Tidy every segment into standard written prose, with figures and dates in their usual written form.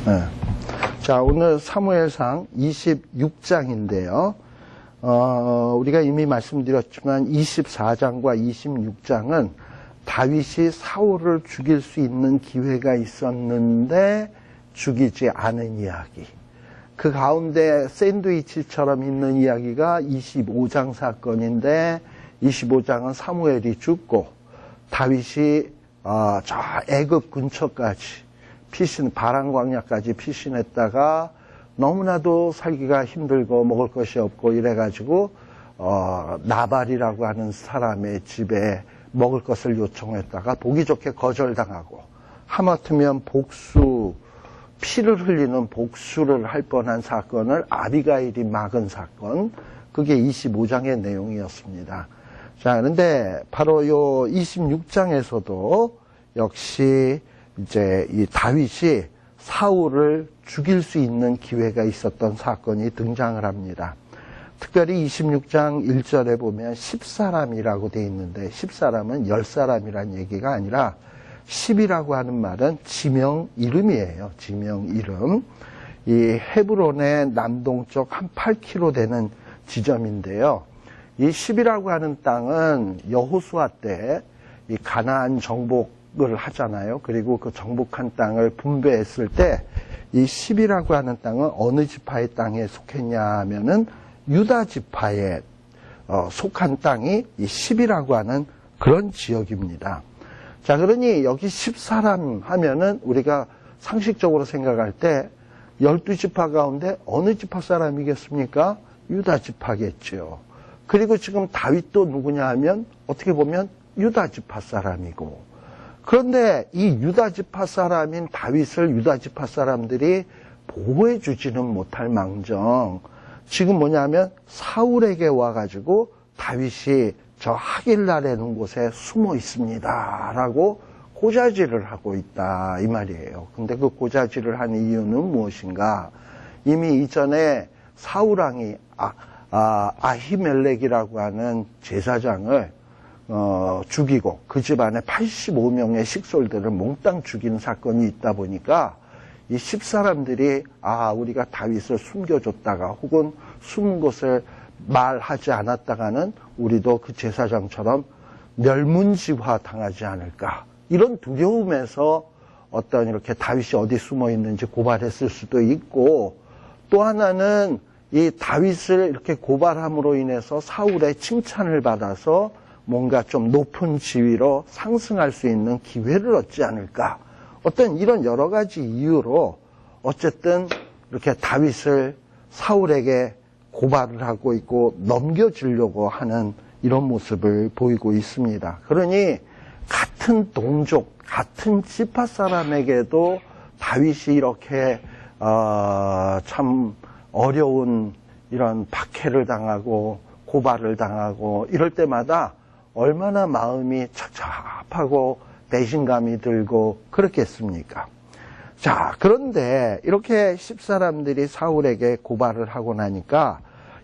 네. 자, 오늘 사무엘상 26장인데요. 우리가 이미 말씀드렸지만 24장과 26장은 다윗이 사울을 죽일 수 있는 기회가 있었는데 죽이지 않은 이야기. 그 가운데 샌드위치처럼 있는 이야기가 25장 사건인데 25장은 사무엘이 죽고 다윗이 저 애굽 근처까지 바란 광야까지 피신했다가 너무나도 살기가 힘들고 먹을 것이 없고 이래가지고 나발이라고 하는 사람의 집에 먹을 것을 요청했다가 보기 좋게 거절당하고 하마터면 피를 흘리는 복수를 할 뻔한 사건을 아비가일이 막은 사건, 그게 25장의 내용이었습니다. 자, 그런데 바로 요 26장에서도 역시 이제 이 다윗이 사울을 죽일 수 있는 기회가 있었던 사건이 등장을 합니다. 특별히 26장 1절에 보면 10사람이라고 되어 있는데 10사람은 10사람이란 얘기가 아니라 10이라고 하는 말은 지명 이름이에요. 지명 이름. 이 헤브론의 남동쪽 한 8km 되는 지점인데요. 이 10이라고 하는 땅은 여호수아 때 이 가나안 정복을 하잖아요. 그리고 그 정복한 땅을 분배했을 때 이 10이라고 하는 땅은 어느 지파의 땅에 속했냐 하면은 유다 지파에 속한 땅이 이 10이라고 하는 그런 지역입니다. 자, 그러니 여기 10사람 하면은 우리가 상식적으로 생각할 때 12지파 가운데 어느 지파 사람이겠습니까? 유다 지파겠죠. 그리고 지금 다윗도 누구냐 하면 어떻게 보면 유다 지파 사람이고, 그런데 이 유다 지파 사람인 다윗을 유다 지파 사람들이 보호해 주지는 못할 망정 지금 뭐냐면 사울에게 와가지고 다윗이 저 하길라라는 곳에 숨어 있습니다 라고 고자질을 하고 있다 이 말이에요. 근데 그 고자질을 한 이유는 무엇인가? 이미 이전에 사울왕이 아히멜렉이라고 하는 제사장을 죽이고 그 집안에 85명의 식솔들을 몽땅 죽인 사건이 있다 보니까 이 10사람들이 우리가 다윗을 숨겨줬다가 혹은 숨은 곳을 말하지 않았다가는 우리도 그 제사장처럼 멸문지화 당하지 않을까, 이런 두려움에서 어떤 이렇게 다윗이 어디 숨어 있는지 고발했을 수도 있고, 또 하나는 이 다윗을 이렇게 고발함으로 인해서 사울의 칭찬을 받아서 뭔가 좀 높은 지위로 상승할 수 있는 기회를 얻지 않을까, 어떤 이런 여러 가지 이유로 어쨌든 이렇게 다윗을 사울에게 고발을 하고 있고 넘겨주려고 하는 이런 모습을 보이고 있습니다. 그러니 같은 동족, 같은 지파 사람에게도 다윗이 이렇게 참 어려운 이런 박해를 당하고 고발을 당하고 이럴 때마다 얼마나 마음이 착잡하고 배신감이 들고 그렇겠습니까? 자, 그런데 이렇게 10사람들이 사울에게 고발을 하고 나니까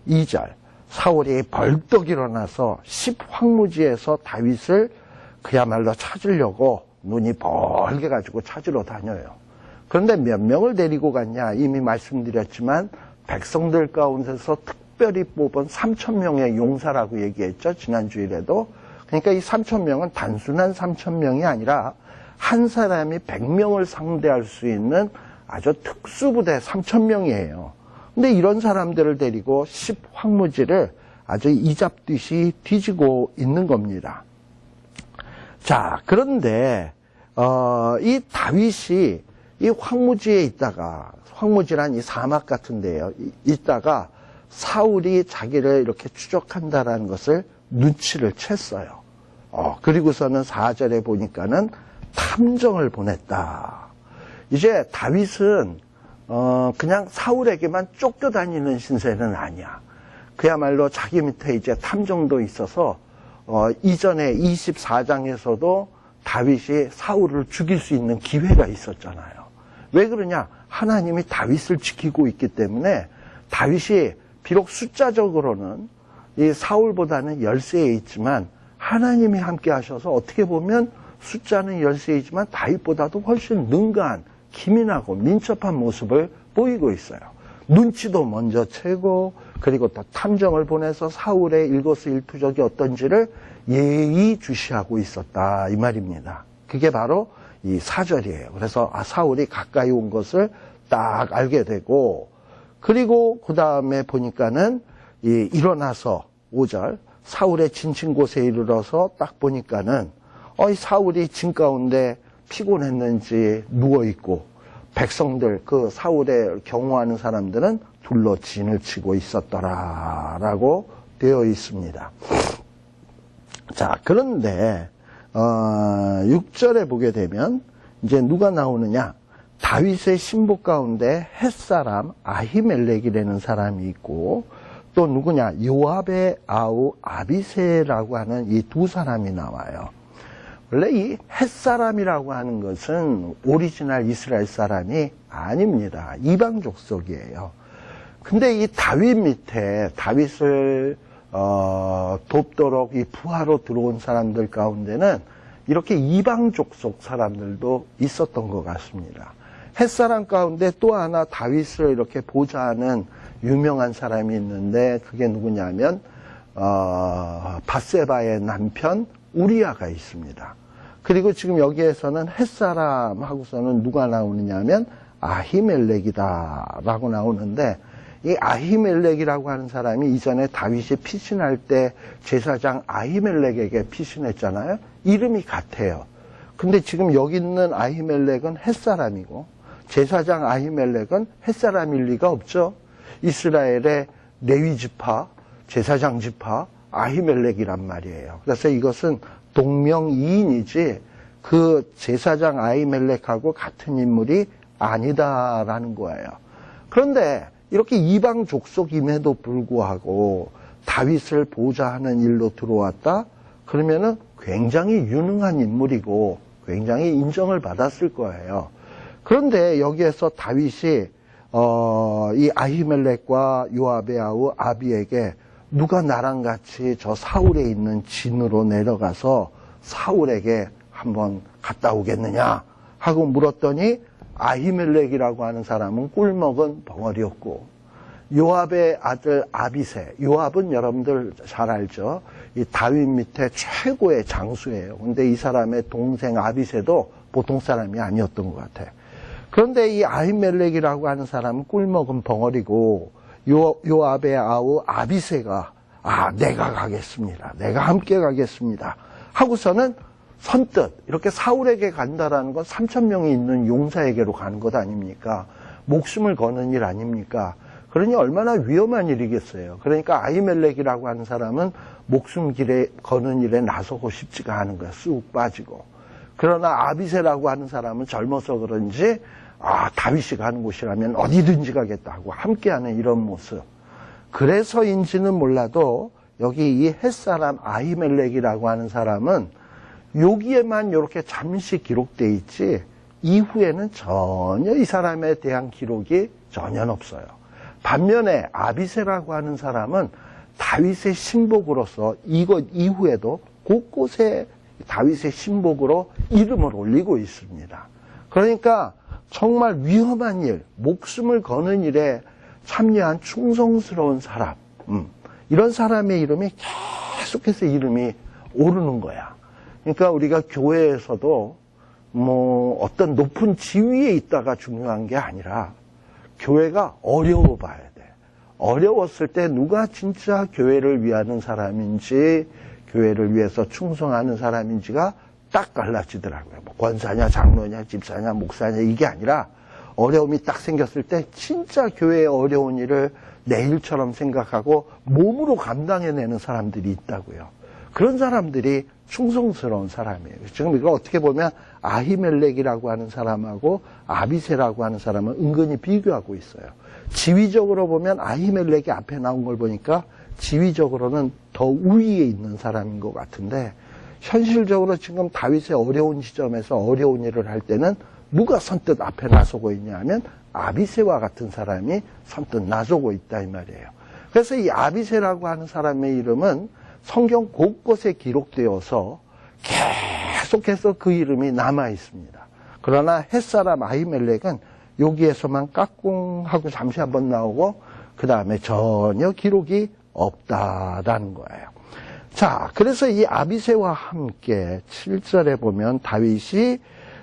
2절, 사울이 벌떡 일어나서 10황무지에서 다윗을 그야말로 찾으려고 눈이 벌게 가지고 찾으러 다녀요. 그런데 몇 명을 데리고 갔냐? 이미 말씀드렸지만 백성들 가운데서 특별히 뽑은 3,000명의 용사라고 얘기했죠, 지난주일에도. 그러니까 이 3,000명은 단순한 3,000명이 아니라 한 사람이 100명을 상대할 수 있는 아주 특수부대 3,000명이에요. 근데 이런 사람들을 데리고 10황무지를 아주 이잡듯이 뒤지고 있는 겁니다. 자, 그런데 이 다윗이 이 황무지에 있다가, 황무지란 이 사막 같은 데요, 있다가 사울이 자기를 이렇게 추적한다라는 것을 눈치를 챘어요. 그리고서는 4절에 보니까는 탐정을 보냈다. 이제 다윗은 그냥 사울에게만 쫓겨다니는 신세는 아니야. 그야말로 자기 밑에 이제 탐정도 있어서 이전에 24장에서도 다윗이 사울을 죽일 수 있는 기회가 있었잖아요. 왜 그러냐? 하나님이 다윗을 지키고 있기 때문에 다윗이 비록 숫자적으로는 이 사울보다는 열세에 있지만 하나님이 함께 하셔서 어떻게 보면 숫자는 열세이지만 다윗보다도 훨씬 능가한 기민하고 민첩한 모습을 보이고 있어요. 눈치도 먼저 채고 그리고 또 탐정을 보내서 사울의 일거수일투족이 어떤지를 예의주시하고 있었다 이 말입니다. 그게 바로 이 4절이에요. 그래서 사울이 가까이 온 것을 딱 알게 되고 그리고 그 다음에 보니까는 일어나서 5절 사울의 진친 곳에 이르러서 딱 보니까는 이 사울이 진 가운데 피곤했는지 누워있고 백성들 그 사울의 경호하는 사람들은 둘러 진을 치고 있었더라라고 되어 있습니다. 자, 그런데 6절에 보게 되면 이제 누가 나오느냐? 다윗의 신복 가운데 햇사람 아히멜렉이라는 사람이 있고 또 누구냐? 요압의 아우 아비새라고 하는 이 두 사람이 나와요. 원래 이 햇사람이라고 하는 것은 오리지널 이스라엘 사람이 아닙니다. 이방 족속이에요. 근데 이 다윗 밑에 다윗을 돕도록 이 부하로 들어온 사람들 가운데는 이렇게 이방 족속 사람들도 있었던 것 같습니다. 햇사람 가운데 또 하나 다윗을 이렇게 보좌하는 유명한 사람이 있는데 그게 누구냐면 밧세바의 남편 우리아가 있습니다. 그리고 지금 여기에서는 햇사람 하고서는 누가 나오느냐면 아히멜렉이다라고 나오는데 이 아히멜렉이라고 하는 사람이 이전에 다윗이 피신할 때 제사장 아히멜렉에게 피신했잖아요. 이름이 같아요. 근데 지금 여기 있는 아히멜렉은 햇사람이고 제사장 아히멜렉은 햇사람일 리가 없죠. 이스라엘의 레위 지파, 제사장 지파 아히멜렉이란 말이에요. 그래서 이것은 동명이인이지 그 제사장 아히멜렉하고 같은 인물이 아니다라는 거예요. 그런데 이렇게 이방 족속임에도 불구하고 다윗을 보좌하는 일로 들어왔다? 그러면은 굉장히 유능한 인물이고 굉장히 인정을 받았을 거예요. 그런데 여기에서 다윗이 이 아히멜렉과 요압의 아우 아비에게 누가 나랑 같이 저 사울에 있는 진으로 내려가서 사울에게 한번 갔다 오겠느냐 하고 물었더니 아히멜렉이라고 하는 사람은 꿀먹은 벙어리였고 요압의 아들 아비새, 요압은 여러분들 잘 알죠. 이 다윗 밑에 최고의 장수예요. 근데 이 사람의 동생 아비새도 보통 사람이 아니었던 것 같아요. 그런데 이 아히멜렉이라고 하는 사람은 꿀먹은 벙어리고 요압의 아우 아비새가 내가 가겠습니다. 내가 함께 가겠습니다. 하고서는 선뜻 이렇게 사울에게 간다라는 건 3,000명이 있는 용사에게로 가는 것 아닙니까? 목숨을 거는 일 아닙니까? 그러니 얼마나 위험한 일이겠어요. 그러니까 아히멜렉이라고 하는 사람은 목숨 길에 거는 일에 나서고 싶지가 않은 거야. 쑥 빠지고. 그러나 아비새라고 하는 사람은 젊어서 그런지 다윗이 가는 곳이라면 어디든지 가겠다고 함께하는 이런 모습. 그래서인지는 몰라도 여기 이 햇사람 아히멜렉이라고 하는 사람은 여기에만 이렇게 잠시 기록되어 있지 이후에는 전혀 이 사람에 대한 기록이 전혀 없어요. 반면에 아비새라고 하는 사람은 다윗의 신복으로서 이것 이후에도 곳곳에 다윗의 신복으로 이름을 올리고 있습니다. 그러니까 정말 위험한 일, 목숨을 거는 일에 참여한 충성스러운 사람, 이런 사람의 이름이 계속해서 이름이 오르는 거야. 그러니까 우리가 교회에서도 어떤 높은 지위에 있다가 중요한 게 아니라 교회가 어려워 봐야 돼. 어려웠을 때 누가 진짜 교회를 위하는 사람인지 교회를 위해서 충성하는 사람인지가 딱 갈라지더라고요. 권사냐 장로냐 집사냐 목사냐 이게 아니라 어려움이 딱 생겼을 때 진짜 교회의 어려운 일을 내 일처럼 생각하고 몸으로 감당해내는 사람들이 있다고요. 그런 사람들이 충성스러운 사람이에요. 지금 이거 어떻게 보면 아히멜렉이라고 하는 사람하고 아비새라고 하는 사람은 은근히 비교하고 있어요. 지위적으로 보면 아히멜렉이 앞에 나온 걸 보니까 지위적으로는 더 우위에 있는 사람인 것 같은데 현실적으로 지금 다윗의 어려운 지점에서 어려운 일을 할 때는 누가 선뜻 앞에 나서고 있냐 하면 아비새와 같은 사람이 선뜻 나서고 있다 이 말이에요. 그래서 이 아비새라고 하는 사람의 이름은 성경 곳곳에 기록되어서 계속해서 그 이름이 남아 있습니다. 그러나 햇사람 아히멜렉은 여기에서만 까꿍하고 잠시 한번 나오고 그 다음에 전혀 기록이 없다라는 거예요. 자, 그래서 이 아비새와 함께 7절에 보면 다윗이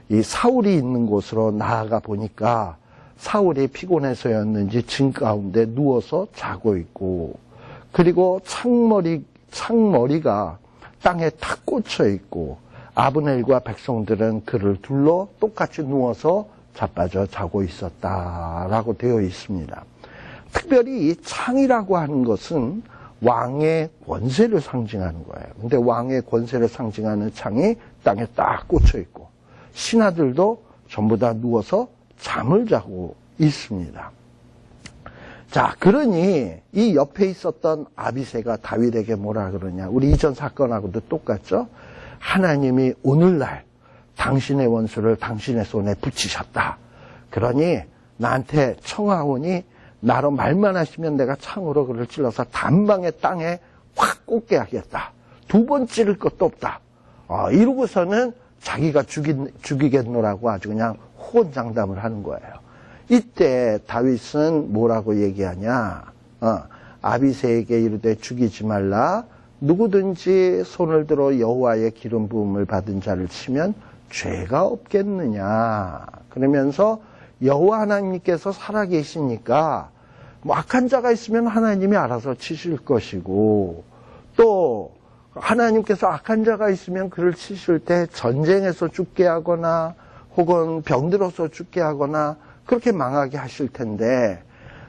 이 사울이 있는 곳으로 나아가 보니까 사울이 피곤해서였는지 진 가운데 누워서 자고 있고, 그리고 창머리가 땅에 탁 꽂혀 있고, 아브넬과 백성들은 그를 둘러 똑같이 누워서 자빠져 자고 있었다라고 되어 있습니다. 특별히 이 창이라고 하는 것은 왕의 권세를 상징하는 거예요. 근데 왕의 권세를 상징하는 창이 땅에 딱 꽂혀 있고, 신하들도 전부 다 누워서 잠을 자고 있습니다. 자, 그러니 이 옆에 있었던 아비새가 다윗에게 뭐라 그러냐. 우리 이전 사건하고도 똑같죠? 하나님이 오늘날 당신의 원수를 당신의 손에 붙이셨다. 그러니 나한테 청하오니 나로 말만 하시면 내가 창으로 그를 찔러서 단방에 땅에 확 꽂게 하겠다. 두 번 찌를 것도 없다. 이러고서는 자기가 죽이겠노라고 아주 그냥 호언장담을 하는 거예요. 이때 다윗은 뭐라고 얘기하냐. 아비새에게 이르되 죽이지 말라. 누구든지 손을 들어 여호와의 기름 부음을 받은 자를 치면 죄가 없겠느냐. 그러면서 여호와 하나님께서 살아계시니까 뭐 악한 자가 있으면 하나님이 알아서 치실 것이고, 또 하나님께서 악한 자가 있으면 그를 치실 때 전쟁에서 죽게 하거나 혹은 병들어서 죽게 하거나 그렇게 망하게 하실 텐데,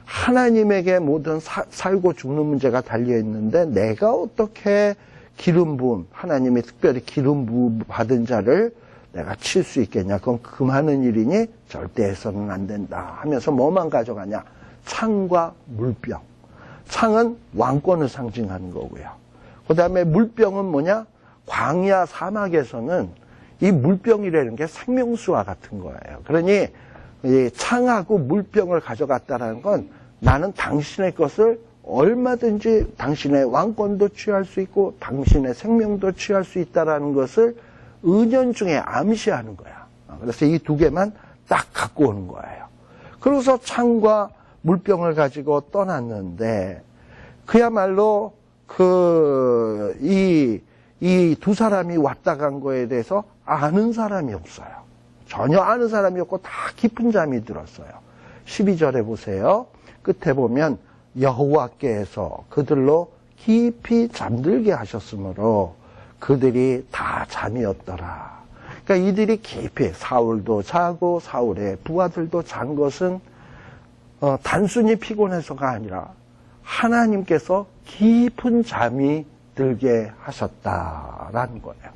하나님에게 모든 살고 죽는 문제가 달려있는데 내가 어떻게 기름 부음, 하나님이 특별히 기름 부음 받은 자를 내가 칠 수 있겠냐. 그건 금하는 일이니 절대 해서는 안 된다 하면서 뭐만 가져가냐. 창과 물병. 창은 왕권을 상징하는 거고요. 그 다음에 물병은 뭐냐. 광야 사막에서는 이 물병이라는 게 생명수와 같은 거예요. 그러니 이 창하고 물병을 가져갔다는 건 나는 당신의 것을 얼마든지 당신의 왕권도 취할 수 있고 당신의 생명도 취할 수 있다는 것을 은연중에 암시하는 거야. 그래서 이 두 개만 딱 갖고 오는 거예요. 그래서 창과 물병을 가지고 떠났는데, 그야말로 이 두 사람이 왔다 간 거에 대해서 아는 사람이 없어요. 전혀 아는 사람이 없고 다 깊은 잠이 들었어요. 12절에 보세요. 끝에 보면 여호와께서 그들로 깊이 잠들게 하셨으므로 그들이 다 잠이었더라. 그러니까 이들이 깊이, 사울도 자고 사울의 부하들도 잔 것은 단순히 피곤해서가 아니라 하나님께서 깊은 잠이 들게 하셨다라는 거예요.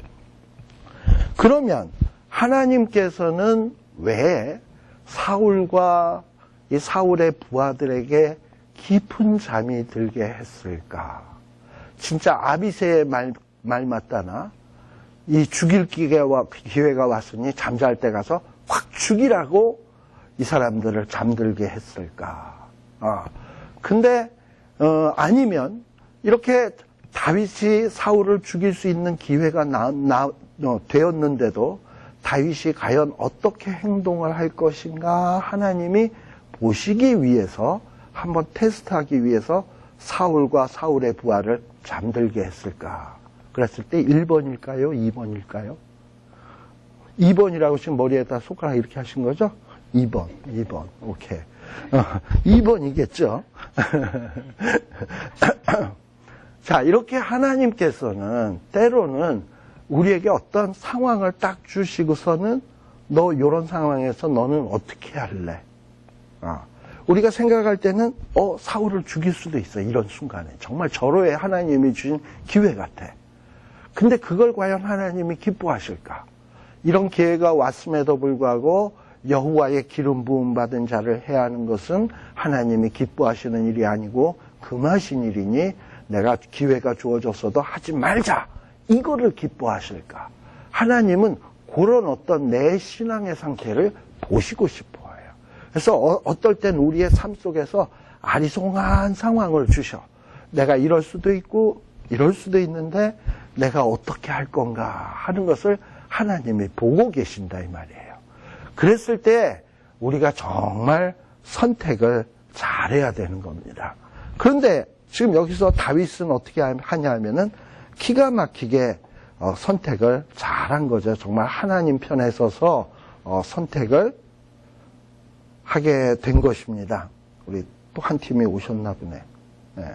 그러면 하나님께서는 왜 사울과 이 사울의 부하들에게 깊은 잠이 들게 했을까? 진짜 아비새의 말 맞다나? 이 죽일 기회가 왔으니 잠잘 때 가서 확 죽이라고 이 사람들을 잠들게 했을까? 근데 아니면 이렇게 다윗이 사울을 죽일 수 있는 기회가 되었는데도 다윗이 과연 어떻게 행동을 할 것인가 하나님이 보시기 위해서, 한번 테스트하기 위해서 사울과 사울의 부하를 잠들게 했을까? 그랬을 때 1번일까요? 2번일까요? 2번이라고 지금 머리에다 손가락 이렇게 하신 거죠? 2번. 오케이. 2번이겠죠? 자, 이렇게 하나님께서는 때로는 우리에게 어떤 상황을 딱 주시고서는 너 이런 상황에서 너는 어떻게 할래? 우리가 생각할 때는 사울을 죽일 수도 있어. 이런 순간에 정말 절호의 하나님이 주신 기회 같아. 근데 그걸 과연 하나님이 기뻐하실까? 이런 기회가 왔음에도 불구하고 여호와의 기름 부음 받은 자를 해야 하는 것은 하나님이 기뻐하시는 일이 아니고 금하신 일이니 내가 기회가 주어졌어도 하지 말자. 이거를 기뻐하실까? 하나님은 그런 어떤 내 신앙의 상태를 보시고 싶어요. 그래서 어떨 땐 우리의 삶 속에서 아리송한 상황을 주셔. 내가 이럴 수도 있고 이럴 수도 있는데 내가 어떻게 할 건가 하는 것을 하나님이 보고 계신다 이 말이에요. 그랬을 때 우리가 정말 선택을 잘해야 되는 겁니다. 그런데 지금 여기서 다윗은 어떻게 하냐 하면은 기가 막히게 선택을 잘한 거죠. 정말 하나님 편에 서서 선택을 하게 된 것입니다. 우리 또 한 팀이 오셨나 보네. 네.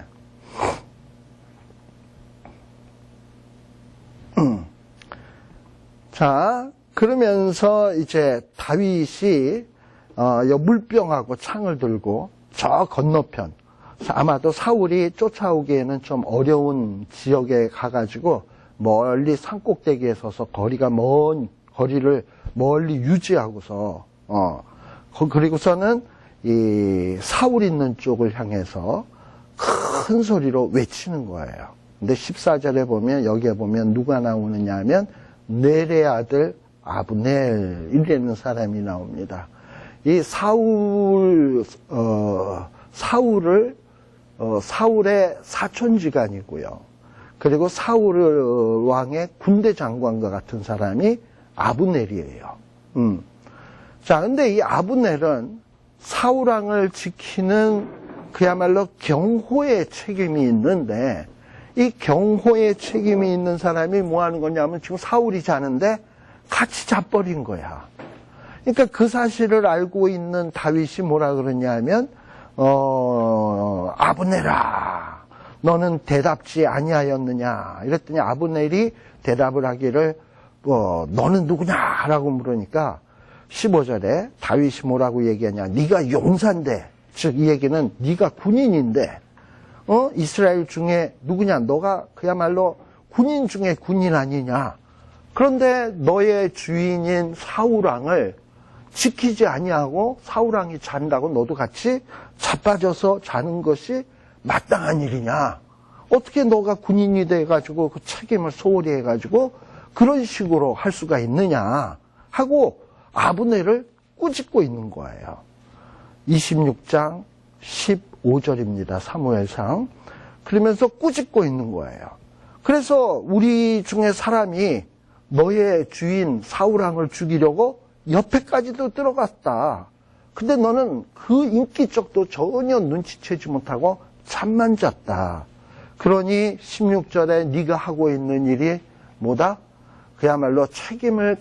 자, 그러면서 이제 다윗이 물병하고 창을 들고 저 건너편, 아마도 사울이 쫓아오기에는 좀 어려운 지역에 가가지고 멀리 산꼭대기에 서서 거리를 멀리 유지하고서 그리고서는 이 사울 있는 쪽을 향해서 큰 소리로 외치는 거예요. 근데 14절에 보면, 여기에 보면 누가 나오느냐 하면 넬의 아들 아브넬이라는 사람이 나옵니다. 이 사울의 사촌지간이고요. 그리고 사울 왕의 군대 장관과 같은 사람이 아브넬이에요. 자, 근데 이 아브넬은 사울 왕을 지키는 그야말로 경호의 책임이 있는데, 이 경호의 책임이 있는 사람이 뭐 하는 거냐면 지금 사울이 자는데 같이 자버린 거야. 그러니까 그 사실을 알고 있는 다윗이 뭐라 그러냐 하면, 아브넬아, 너는 대답지 아니하였느냐. 이랬더니 아브넬이 대답을 하기를, 너는 누구냐? 라고 물으니까 15절에 다윗이 뭐라고 얘기하냐. 네가 용사인데, 즉 이 얘기는 네가 군인인데, 이스라엘 중에 누구냐? 너가 그야말로 군인 중에 군인 아니냐? 그런데 너의 주인인 사울왕을 지키지 아니하고 사울왕이 잔다고 너도 같이 자빠져서 자는 것이 마땅한 일이냐? 어떻게 너가 군인이 돼가지고 그 책임을 소홀히 해가지고 그런 식으로 할 수가 있느냐? 하고 아브넬을 꾸짖고 있는 거예요. 26장 15절입니다. 사무엘상. 그러면서 꾸짖고 있는 거예요. 그래서 우리 중에 사람이 너의 주인 사울왕을 죽이려고 옆에까지도 들어갔다. 근데 너는 그 인기척도 전혀 눈치채지 못하고 잠만 잤다. 그러니 16절에 네가 하고 있는 일이 뭐다? 그야말로 책임을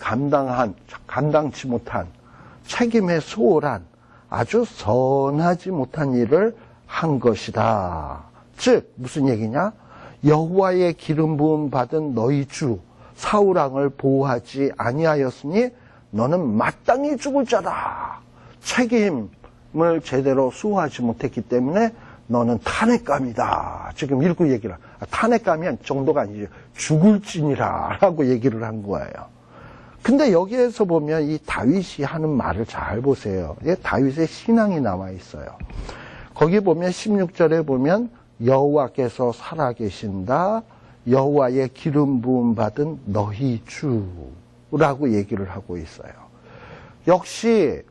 감당치 못한, 책임에 소홀한, 아주 선하지 못한 일을 한 것이다. 즉 무슨 얘기냐? 여호와의 기름 부음 받은 너희 주 사울왕을 보호하지 아니하였으니 너는 마땅히 죽을 자다. 책임을 제대로 수호하지 못했기 때문에 너는 탄핵감이다. 지금 읽고 얘기를 탄핵감이 정도가 아니죠. 죽을 찐이라 라고 얘기를 한 거예요. 근데 여기에서 보면 이 다윗이 하는 말을 잘 보세요. 다윗의 신앙이 나와 있어요. 거기 보면 16절에 보면 여호와께서 살아계신다. 여호와의 기름 부음 받은 너희 주라고 얘기를 하고 있어요. 역시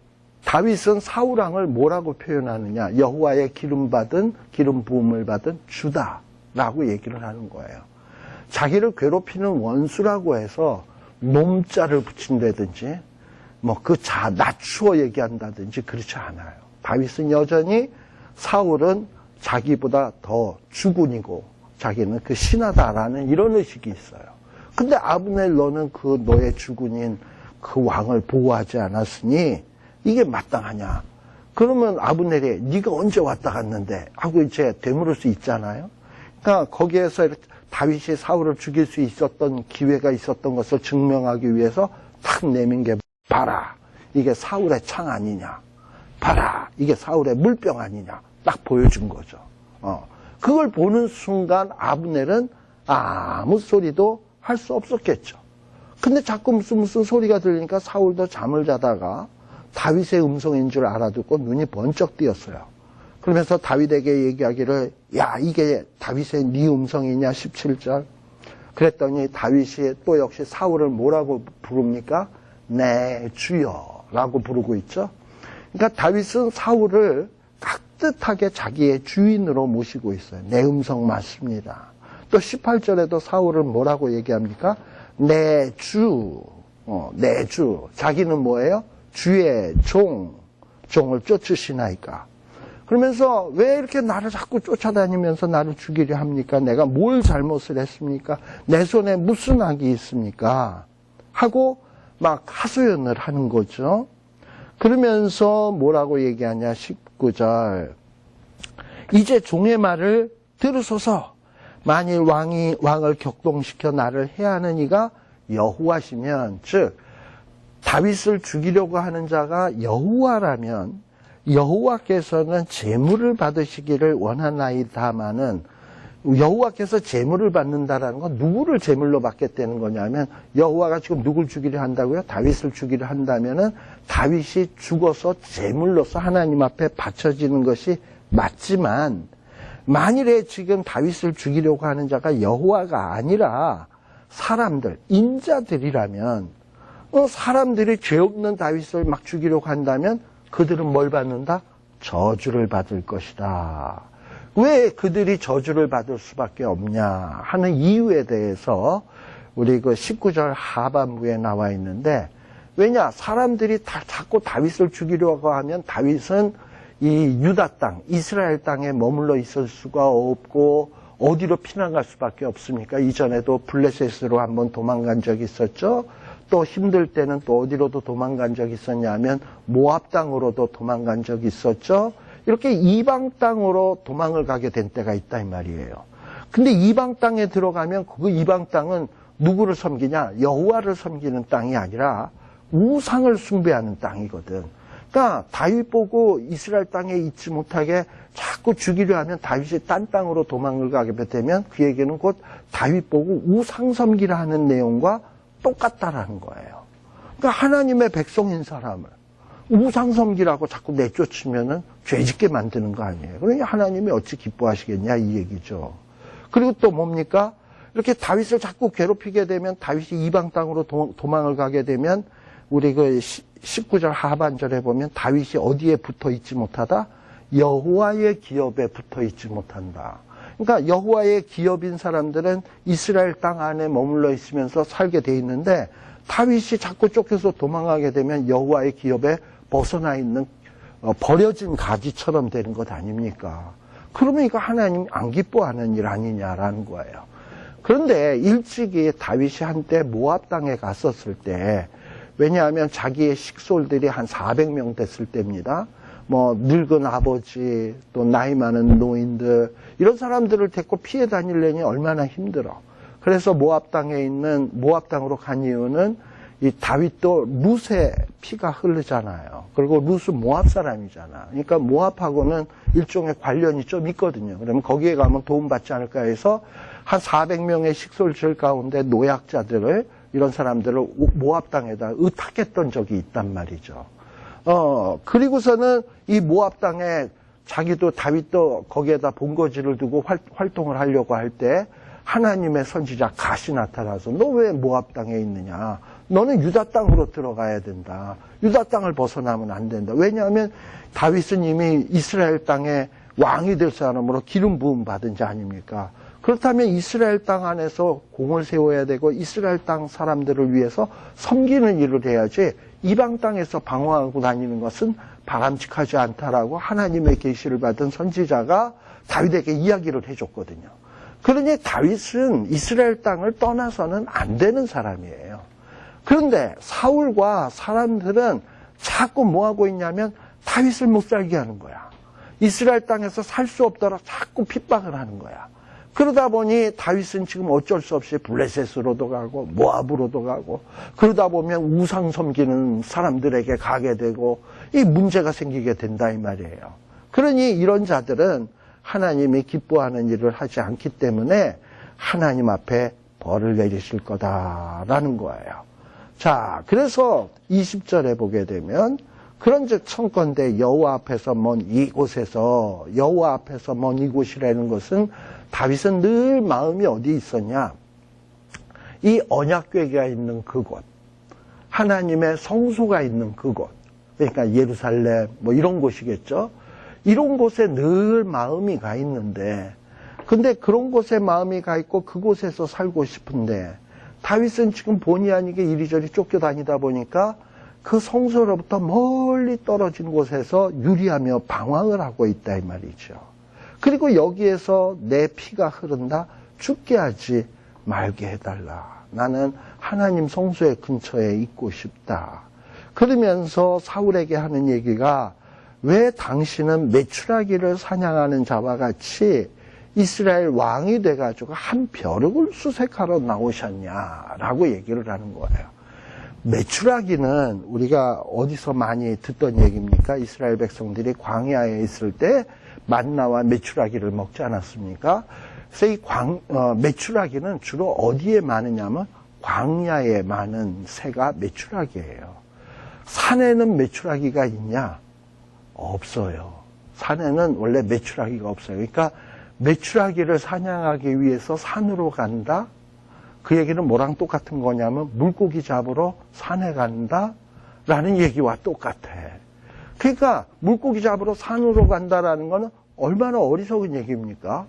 다윗은 사울왕을 뭐라고 표현하느냐? 여호와의 기름 부음을 받은 주다라고 얘기를 하는 거예요. 자기를 괴롭히는 원수라고 해서 놈자를 붙인다든지 낮추어 얘기한다든지 그렇지 않아요. 다윗은 여전히 사울은 자기보다 더 주군이고 자기는 그 신하다라는 이런 의식이 있어요. 근데 아브넬 너는 그 너의 주군인 그 왕을 보호하지 않았으니 이게 마땅하냐? 그러면 아브넬이 네가 언제 왔다 갔는데 하고 이제 되물을 수 있잖아요. 그러니까 거기에서 다윗이 사울을 죽일 수 있었던 기회가 있었던 것을 증명하기 위해서 탁 내민 게 봐라. 이게 사울의 창 아니냐. 봐라. 이게 사울의 물병 아니냐. 딱 보여준 거죠. 그걸 보는 순간 아브넬은 아무 소리도 할 수 없었겠죠. 근데 자꾸 무슨 소리가 들리니까 사울도 잠을 자다가 다윗의 음성인 줄 알아듣고 눈이 번쩍 띄었어요. 그러면서 다윗에게 얘기하기를 야 이게 다윗의 네 음성이냐 17절. 그랬더니 다윗이 또 역시 사울을 뭐라고 부릅니까? 내 주여 라고 부르고 있죠. 그러니까 다윗은 사울을 깍듯하게 자기의 주인으로 모시고 있어요. 내 음성 맞습니다. 또 18절에도 사울을 뭐라고 얘기합니까? 내 주. 내 주. 자기는 뭐예요? 주의 종을 쫓으시나이까. 그러면서 왜 이렇게 나를 자꾸 쫓아다니면서 나를 죽이려 합니까? 내가 뭘 잘못을 했습니까? 내 손에 무슨 악이 있습니까? 하고 막 하소연을 하는 거죠. 그러면서 뭐라고 얘기하냐, 19절. 이제 종의 말을 들으소서. 만일 왕을 격동시켜 나를 해하는 이가 여호와시면, 즉 다윗을 죽이려고 하는 자가 여호와라면 여호와께서는 제물을 받으시기를 원하나이다마는, 여호와께서 제물을 받는다라는 건 누구를 제물로 받겠다는 거냐면, 여호와가 지금 누굴 죽이려 한다고요? 다윗을 죽이려 한다면은 다윗이 죽어서 제물로서 하나님 앞에 바쳐지는 것이 맞지만, 만일에 지금 다윗을 죽이려고 하는 자가 여호와가 아니라 사람들, 인자들이라면, 사람들이 죄 없는 다윗을 막 죽이려고 한다면 그들은 뭘 받는다? 저주를 받을 것이다. 왜 그들이 저주를 받을 수밖에 없냐 하는 이유에 대해서 우리 그 19절 하반부에 나와 있는데, 왜냐? 사람들이 자꾸 다윗을 죽이려고 하면 다윗은 이 유다 땅, 이스라엘 땅에 머물러 있을 수가 없고 어디로 피난갈 수밖에 없습니까? 이전에도 블레셋으로 한번 도망간 적이 있었죠. 또 힘들 때는 또 어디로도 도망간 적이 있었냐면 모압 땅으로도 도망간 적이 있었죠. 이렇게 이방 땅으로 도망을 가게 된 때가 있다 이 말이에요. 근데 이방 땅에 들어가면 그 이방 땅은 누구를 섬기냐? 여호와를 섬기는 땅이 아니라 우상을 숭배하는 땅이거든. 그러니까 다윗 보고 이스라엘 땅에 있지 못하게 자꾸 죽이려 하면 다윗이 딴 땅으로 도망을 가게 되면 그에게는 곧 다윗 보고 우상 섬기라 하는 내용과 똑같다라는 거예요. 그러니까 하나님의 백성인 사람을 우상 섬기라고 자꾸 내쫓으면은 죄짓게 만드는 거 아니에요. 그러니 하나님이 어찌 기뻐하시겠냐 이 얘기죠. 그리고 또 뭡니까? 이렇게 다윗을 자꾸 괴롭히게 되면, 다윗이 이방 땅으로 도망을 가게 되면 우리 그 19절 하반절에 보면 다윗이 어디에 붙어 있지 못하다? 여호와의 기업에 붙어 있지 못한다. 그러니까 여호와의 기업인 사람들은 이스라엘 땅 안에 머물러 있으면서 살게 돼 있는데, 다윗이 자꾸 쫓겨서 도망가게 되면 여호와의 기업에 벗어나 있는 버려진 가지처럼 되는 것 아닙니까? 그러면 이거 하나님이 안 기뻐하는 일 아니냐라는 거예요. 그런데 일찍이 다윗이 한때 모압 땅에 갔었을 때, 왜냐하면 자기의 식솔들이 한 400명 됐을 때입니다. 뭐 늙은 아버지, 또 나이 많은 노인들, 이런 사람들을 데리고 피해 다니려니 얼마나 힘들어. 그래서 모압 땅으로 간 이유는 이 다윗도 룻의 피가 흐르잖아요. 그리고 룻은 모압 사람이잖아. 그러니까 모압하고는 일종의 관련이 좀 있거든요. 그러면 거기에 가면 도움받지 않을까 해서 한 400명의 식솔들 가운데 노약자들을, 이런 사람들을 모압 땅에다 의탁했던 적이 있단 말이죠. 그리고서는 이 모압 땅에 자기도 다윗도 거기에다 본거지를 두고 활동을 하려고 할 때 하나님의 선지자 갓이 나타나서 너 왜 모압 땅에 있느냐? 너는 유다 땅으로 들어가야 된다. 유다 땅을 벗어나면 안 된다. 왜냐하면 다윗은 이미 이스라엘 땅에 왕이 될 사람으로 기름 부음 받은 자 아닙니까? 그렇다면 이스라엘 땅 안에서 공을 세워야 되고 이스라엘 땅 사람들을 위해서 섬기는 일을 해야지, 이방 땅에서 방황하고 다니는 것은 바람직하지 않다라고 하나님의 계시를 받은 선지자가 다윗에게 이야기를 해줬거든요. 그러니 다윗은 이스라엘 땅을 떠나서는 안 되는 사람이에요. 그런데 사울과 사람들은 자꾸 뭐 하고 있냐면 다윗을 못 살게 하는 거야. 이스라엘 땅에서 살 수 없도록 자꾸 핍박을 하는 거야. 그러다 보니 다윗은 지금 어쩔 수 없이 블레셋으로도 가고 모압으로도 가고, 그러다 보면 우상 섬기는 사람들에게 가게 되고 이 문제가 생기게 된다 이 말이에요. 그러니 이런 자들은 하나님이 기뻐하는 일을 하지 않기 때문에 하나님 앞에 벌을 내리실 거다라는 거예요. 자, 그래서 20절에 보게 되면, 그런즉 청컨대 여호와 앞에서 먼 이곳에서, 여호와 앞에서 먼 이곳이라는 것은 다윗은 늘 마음이 어디 있었냐? 이 언약궤가 있는 그곳, 하나님의 성소가 있는 그곳, 그러니까 예루살렘 뭐 이런 곳이겠죠. 이런 곳에 늘 마음이 가 있는데, 근데 그런 곳에 마음이 가 있고 그곳에서 살고 싶은데, 다윗은 지금 본의 아니게 이리저리 쫓겨다니다 보니까 그 성소로부터 멀리 떨어진 곳에서 유리하며 방황을 하고 있다 이 말이죠. 그리고 여기에서 내 피가 흐른다? 죽게 하지 말게 해달라. 나는 하나님 성소의 근처에 있고 싶다. 그러면서 사울에게 하는 얘기가 왜 당신은 메추라기를 사냥하는 자와 같이 이스라엘 왕이 돼가지고 한 벼룩을 수색하러 나오셨냐라고 얘기를 하는 거예요. 메추라기는 우리가 어디서 많이 듣던 얘기입니까? 이스라엘 백성들이 광야에 있을 때 만나와 메추라기를 먹지 않았습니까? 그래서 이 메추라기는 주로 어디에 많으냐면 광야에 많은 새가 메추라기예요. 산에는 메추라기가 있냐? 없어요. 산에는 원래 메추라기가 없어요. 그러니까 메추라기를 사냥하기 위해서 산으로 간다? 그 얘기는 뭐랑 똑같은 거냐면 물고기 잡으러 산에 간다? 라는 얘기와 똑같아. 그러니까 물고기 잡으러 산으로 간다라는 거는 얼마나 어리석은 얘기입니까?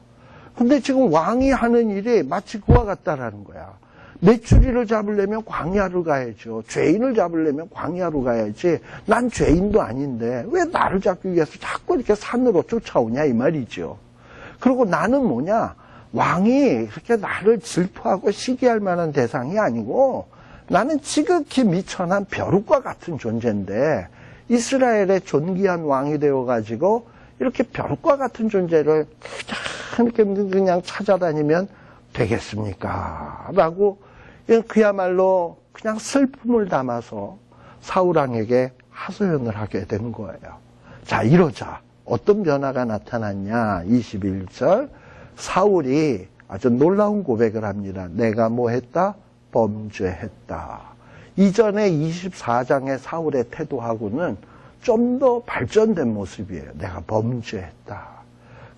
근데 지금 왕이 하는 일이 마치 그와 같다라는 거야. 메추리를 잡으려면 광야로 가야죠. 죄인을 잡으려면 광야로 가야지. 난 죄인도 아닌데 왜 나를 잡기 위해서 자꾸 이렇게 산으로 쫓아오냐 이 말이죠. 그리고 나는 뭐냐? 왕이 그렇게 나를 질투하고 시기할 만한 대상이 아니고 나는 지극히 미천한 벼룩과 같은 존재인데 이스라엘의 존귀한 왕이 되어가지고 이렇게 벼룩과 같은 존재를 그냥 찾아다니면 되겠습니까? 라고 그야말로 그냥 슬픔을 담아서 사울왕에게 하소연을 하게 되는 거예요. 자, 이러자 어떤 변화가 나타났냐? 21절 사울이 아주 놀라운 고백을 합니다. 내가 뭐 했다? 범죄했다. 이전에 24장의 사울의 태도하고는 좀 더 발전된 모습이에요. 내가 범죄했다.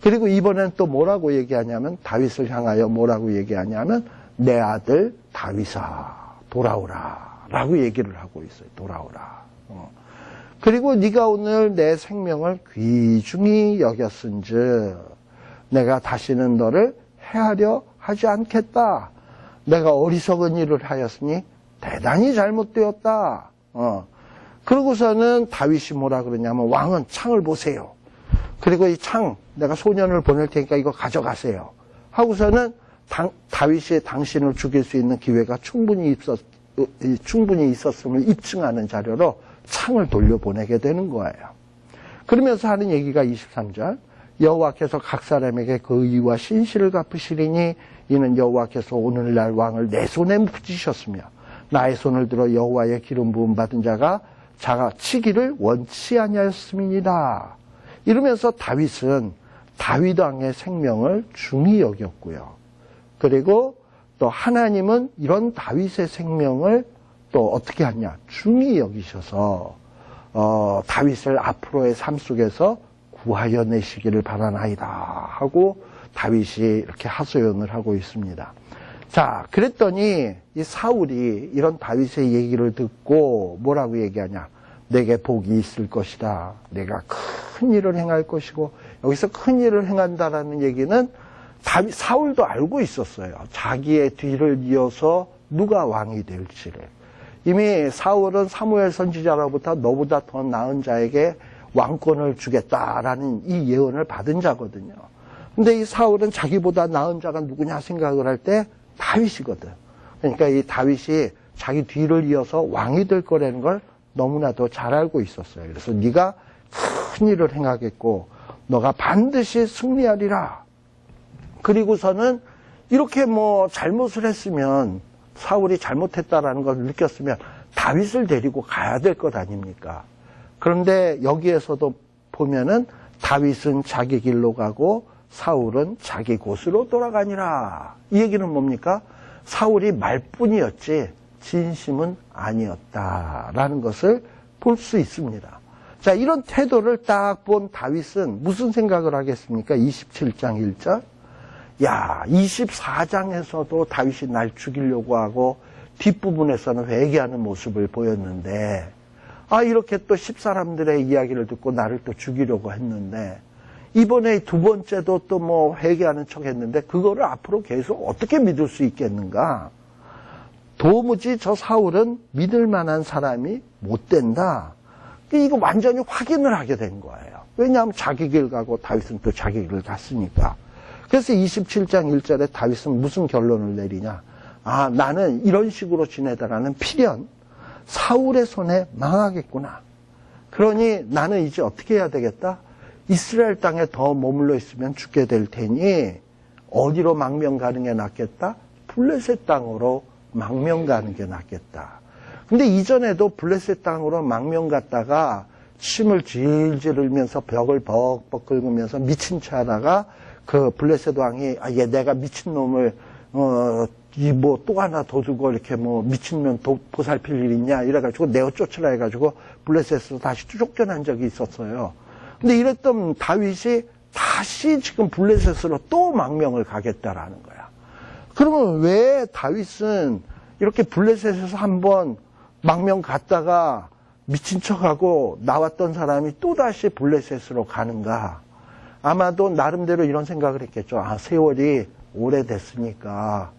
그리고 이번엔 또 뭐라고 얘기하냐면 다윗을 향하여 뭐라고 얘기하냐면 내 아들 다윗아 돌아오라 라고 얘기를 하고 있어요. 돌아오라. 그리고 네가 오늘 내 생명을 귀중히 여겼은즉 내가 다시는 너를 해하려 하지 않겠다. 내가 어리석은 일을 하였으니 대단히 잘못되었다. 그러고서는 다윗이 뭐라 그러냐면 왕은 창을 보세요. 그리고 이 창 내가 소년을 보낼 테니까 이거 가져가세요. 하고서는 다윗이 당신을 죽일 수 있는 기회가 충분히 있었음을 입증하는 자료로 창을 돌려보내게 되는 거예요. 그러면서 하는 얘기가 23절 여호와께서 각 사람에게 그 의와 신실을 갚으시리니 이는 여호와께서 오늘날 왕을 내 손에 묻히셨으며 나의 손을 들어 여호와의 기름 부음 받은 자가 치기를 원치 아니하였음이니라. 이러면서 다윗은 다윗 왕의 생명을 중히 여겼고요. 그리고 또 하나님은 이런 다윗의 생명을 또 어떻게 하냐? 중히 여기셔서 다윗을 앞으로의 삶 속에서 구하여 내시기를 바라나이다 하고 다윗이 이렇게 하소연을 하고 있습니다. 자, 그랬더니 이 사울이 이런 다윗의 얘기를 듣고 뭐라고 얘기하냐? 내게 복이 있을 것이다. 내가 큰 일을 행할 것이고 여기서 큰 일을 행한다라는 얘기는 사울도 알고 있었어요. 자기의 뒤를 이어서 누가 왕이 될지를. 이미 사울은 사무엘 선지자로부터 너보다 더 나은 자에게 왕권을 주겠다라는 이 예언을 받은 자거든요. 근데 이 사울은 자기보다 나은 자가 누구냐 생각을 할 때 다윗이거든. 그러니까 이 다윗이 자기 뒤를 이어서 왕이 될 거라는 걸 너무나도 잘 알고 있었어요. 그래서 네가 큰 일을 행하겠고 너가 반드시 승리하리라. 그리고서는 이렇게 뭐 잘못을 했으면 사울이 잘못했다라는 걸 느꼈으면 다윗을 데리고 가야 될 것 아닙니까? 그런데 여기에서도 보면은 다윗은 자기 길로 가고 사울은 자기 곳으로 돌아가니라. 이 얘기는 뭡니까? 사울이 말뿐이었지 진심은 아니었다라는 것을 볼 수 있습니다. 자, 이런 태도를 딱 본 다윗은 무슨 생각을 하겠습니까? 27장 1절. 야, 24장에서도 다윗이 날 죽이려고 하고 뒷부분에서는 회개하는 모습을 보였는데 이렇게 또 10사람들의 이야기를 듣고 나를 또 죽이려고 했는데 이번에 두 번째도 또 뭐 회개하는 척 했는데 그거를 앞으로 계속 어떻게 믿을 수 있겠는가? 도무지 저 사울은 믿을 만한 사람이 못 된다. 이거 완전히 확인을 하게 된 거예요. 왜냐하면 자기 길 가고 다윗은 또 자기 길을 갔으니까. 그래서 27장 1절에 다윗은 무슨 결론을 내리냐. 아, 나는 이런 식으로 지내다가는 필연 사울의 손에 망하겠구나. 그러니 나는 이제 어떻게 해야 되겠다? 이스라엘 땅에 더 머물러 있으면 죽게 될 테니 어디로 망명 가는 게 낫겠다? 블레셋 땅으로 망명 가는 게 낫겠다. 근데 이전에도 블레셋 땅으로 망명 갔다가 침을 질질 흘면서 벽을 벅벅 긁으면서 미친 체 하다가 그 블레셋 왕이 얘 내가 미친놈을 또 하나 더 주고 이렇게 미친년 보살필 일 있냐 이래가지고 내어 쫓으라 해가지고 블레셋에서 다시 쫓겨난 적이 있었어요. 근데 이랬던 다윗이 다시 지금 블레셋으로 또 망명을 가겠다라는 거야. 그러면 왜 다윗은 이렇게 블레셋에서 한번 망명 갔다가 미친 척하고 나왔던 사람이 또다시 블레셋으로 가는가? 아마도 나름대로 이런 생각을 했겠죠. 아, 세월이 오래됐으니까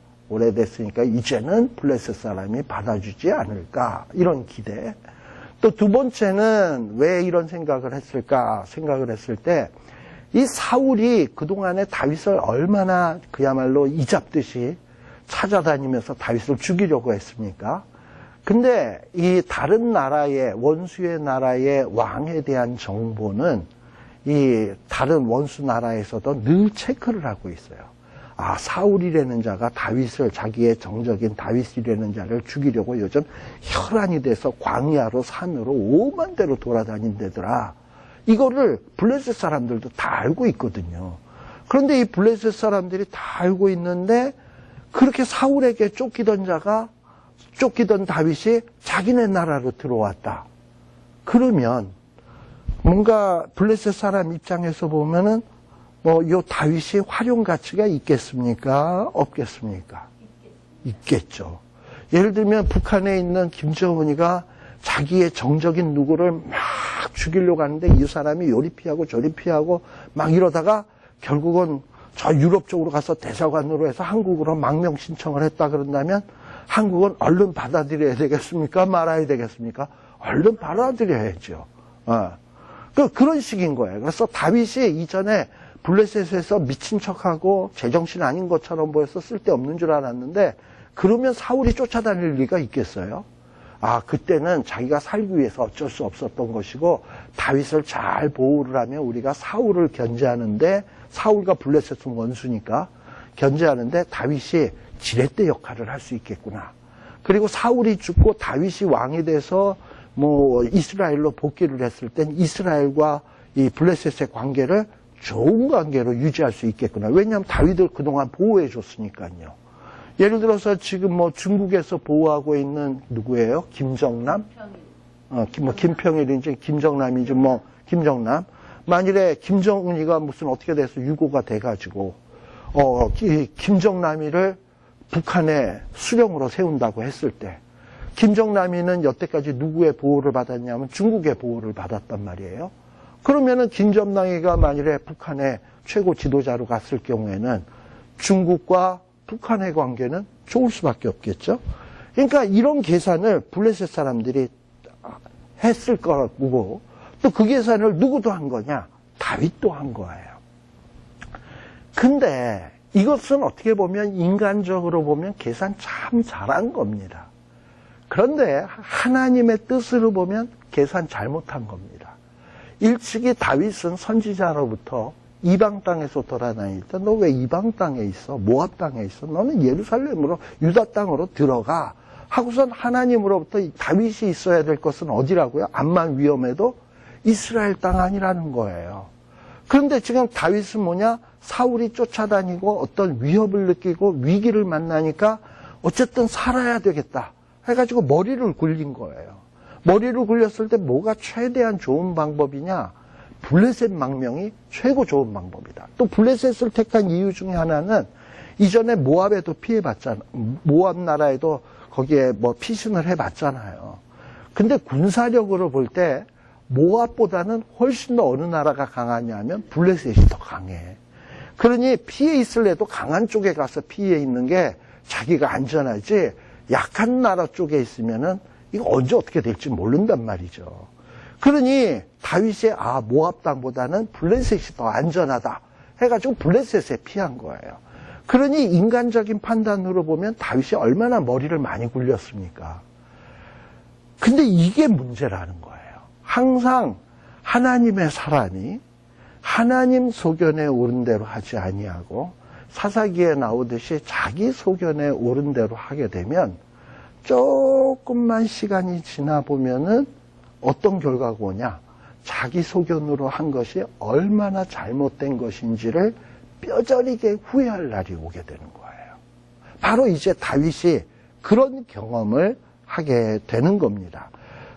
이제는 블레셋 사람이 받아주지 않을까 이런 기대. 또 두 번째는 왜 이런 생각을 했을까 생각을 했을 때 이 사울이 그동안에 다윗을 얼마나 그야말로 이잡듯이 찾아다니면서 다윗을 죽이려고 했습니까? 근데 이 다른 나라의 원수의 나라의 왕에 대한 정보는 이 다른 원수 나라에서도 늘 체크를 하고 있어요. 아, 사울이라는 자가 다윗을 자기의 정적인 다윗이라는 자를 죽이려고 요즘 혈안이 돼서 광야로 산으로 오만 대로 돌아다닌다더라. 이거를 블레셋 사람들도 다 알고 있거든요. 그런데 이 블레셋 사람들이 다 알고 있는데 그렇게 사울에게 쫓기던 다윗이 자기네 나라로 들어왔다. 그러면 뭔가 블레셋 사람 입장에서 보면은 요 다윗이 활용 가치가 있겠습니까? 없겠습니까? 있겠죠. 예를 들면 북한에 있는 김정은이가 자기의 정적인 누구를 막 죽이려고 하는데 이 사람이 요리 피하고 저리 피하고 막 이러다가 결국은 저 유럽 쪽으로 가서 대사관으로 해서 한국으로 망명 신청을 했다 그런다면 한국은 얼른 받아들여야 되겠습니까? 말아야 되겠습니까? 얼른 받아들여야죠. 그런 식인 거예요. 그래서 다윗이 이전에 블레셋에서 미친 척하고 제정신 아닌 것처럼 보여서 쓸데없는 줄 알았는데 그러면 사울이 쫓아다닐 리가 있겠어요? 아, 그때는 자기가 살기 위해서 어쩔 수 없었던 것이고 다윗을 잘 보호를 하면 우리가 사울을 견제하는데 사울과 블레셋은 원수니까 견제하는데 다윗이 지렛대 역할을 할 수 있겠구나. 그리고 사울이 죽고 다윗이 왕이 돼서 이스라엘로 복귀를 했을 땐 이스라엘과 이 블레셋의 관계를 좋은 관계로 유지할 수 있겠구나. 왜냐하면 다윗을 그동안 보호해 줬으니까요. 예를 들어서 지금 중국에서 보호하고 있는 누구예요? 김정남? 김평일인지 김정남인지 김정남. 만일에 김정은이가 무슨 어떻게 돼서 유고가 돼가지고 김정남이를 북한에 수령으로 세운다고 했을 때 김정남이는 여태까지 누구의 보호를 받았냐면 중국의 보호를 받았단 말이에요. 그러면은 김정남이가 만일에 북한의 최고 지도자로 갔을 경우에는 중국과 북한의 관계는 좋을 수밖에 없겠죠. 그러니까 이런 계산을 블레셋 사람들이 했을 거고 또 그 계산을 누구도 한 거냐? 다윗도 한 거예요. 근데 이것은 어떻게 보면 인간적으로 보면 계산 참 잘한 겁니다. 그런데 하나님의 뜻으로 보면 계산 잘못한 겁니다. 일찍이 다윗은 선지자로부터 이방 땅에서 돌아다닐 때 너 왜 이방 땅에 있어? 모압 땅에 있어? 너는 예루살렘으로 유다 땅으로 들어가. 하고선 하나님으로부터 다윗이 있어야 될 것은 어디라고요? 암만 위험해도 이스라엘 땅 아니라는 거예요. 그런데 지금 다윗은 뭐냐? 사울이 쫓아다니고 어떤 위협을 느끼고 위기를 만나니까 어쨌든 살아야 되겠다 해가지고 머리를 굴린 거예요. 머리를 굴렸을 때 뭐가 최대한 좋은 방법이냐? 블레셋 망명이 최고 좋은 방법이다. 또 블레셋을 택한 이유 중에 하나는 이전에 모압에도 피해봤잖아. 모압 나라에도 거기에 피신을 해봤잖아요. 근데 군사력으로 볼 때 모압보다는 훨씬 더 어느 나라가 강하냐면 블레셋이 더 강해. 그러니 피해 있을래도 강한 쪽에 가서 피해 있는 게 자기가 안전하지. 약한 나라 쪽에 있으면은 이거 언제 어떻게 될지 모른단 말이죠. 그러니 다윗이 모압 땅보다는 블레셋이 더 안전하다 해가지고 블레셋에 피한 거예요. 그러니 인간적인 판단으로 보면 다윗이 얼마나 머리를 많이 굴렸습니까? 근데 이게 문제라는 거예요. 항상 하나님의 사람이 하나님 소견에 옳은 대로 하지 아니하고 사사기에 나오듯이 자기 소견에 옳은 대로 하게 되면 조금만 시간이 지나 보면은 어떤 결과가 오냐? 자기 소견으로 한 것이 얼마나 잘못된 것인지를 뼈저리게 후회할 날이 오게 되는 거예요. 바로 이제 다윗이 그런 경험을 하게 되는 겁니다.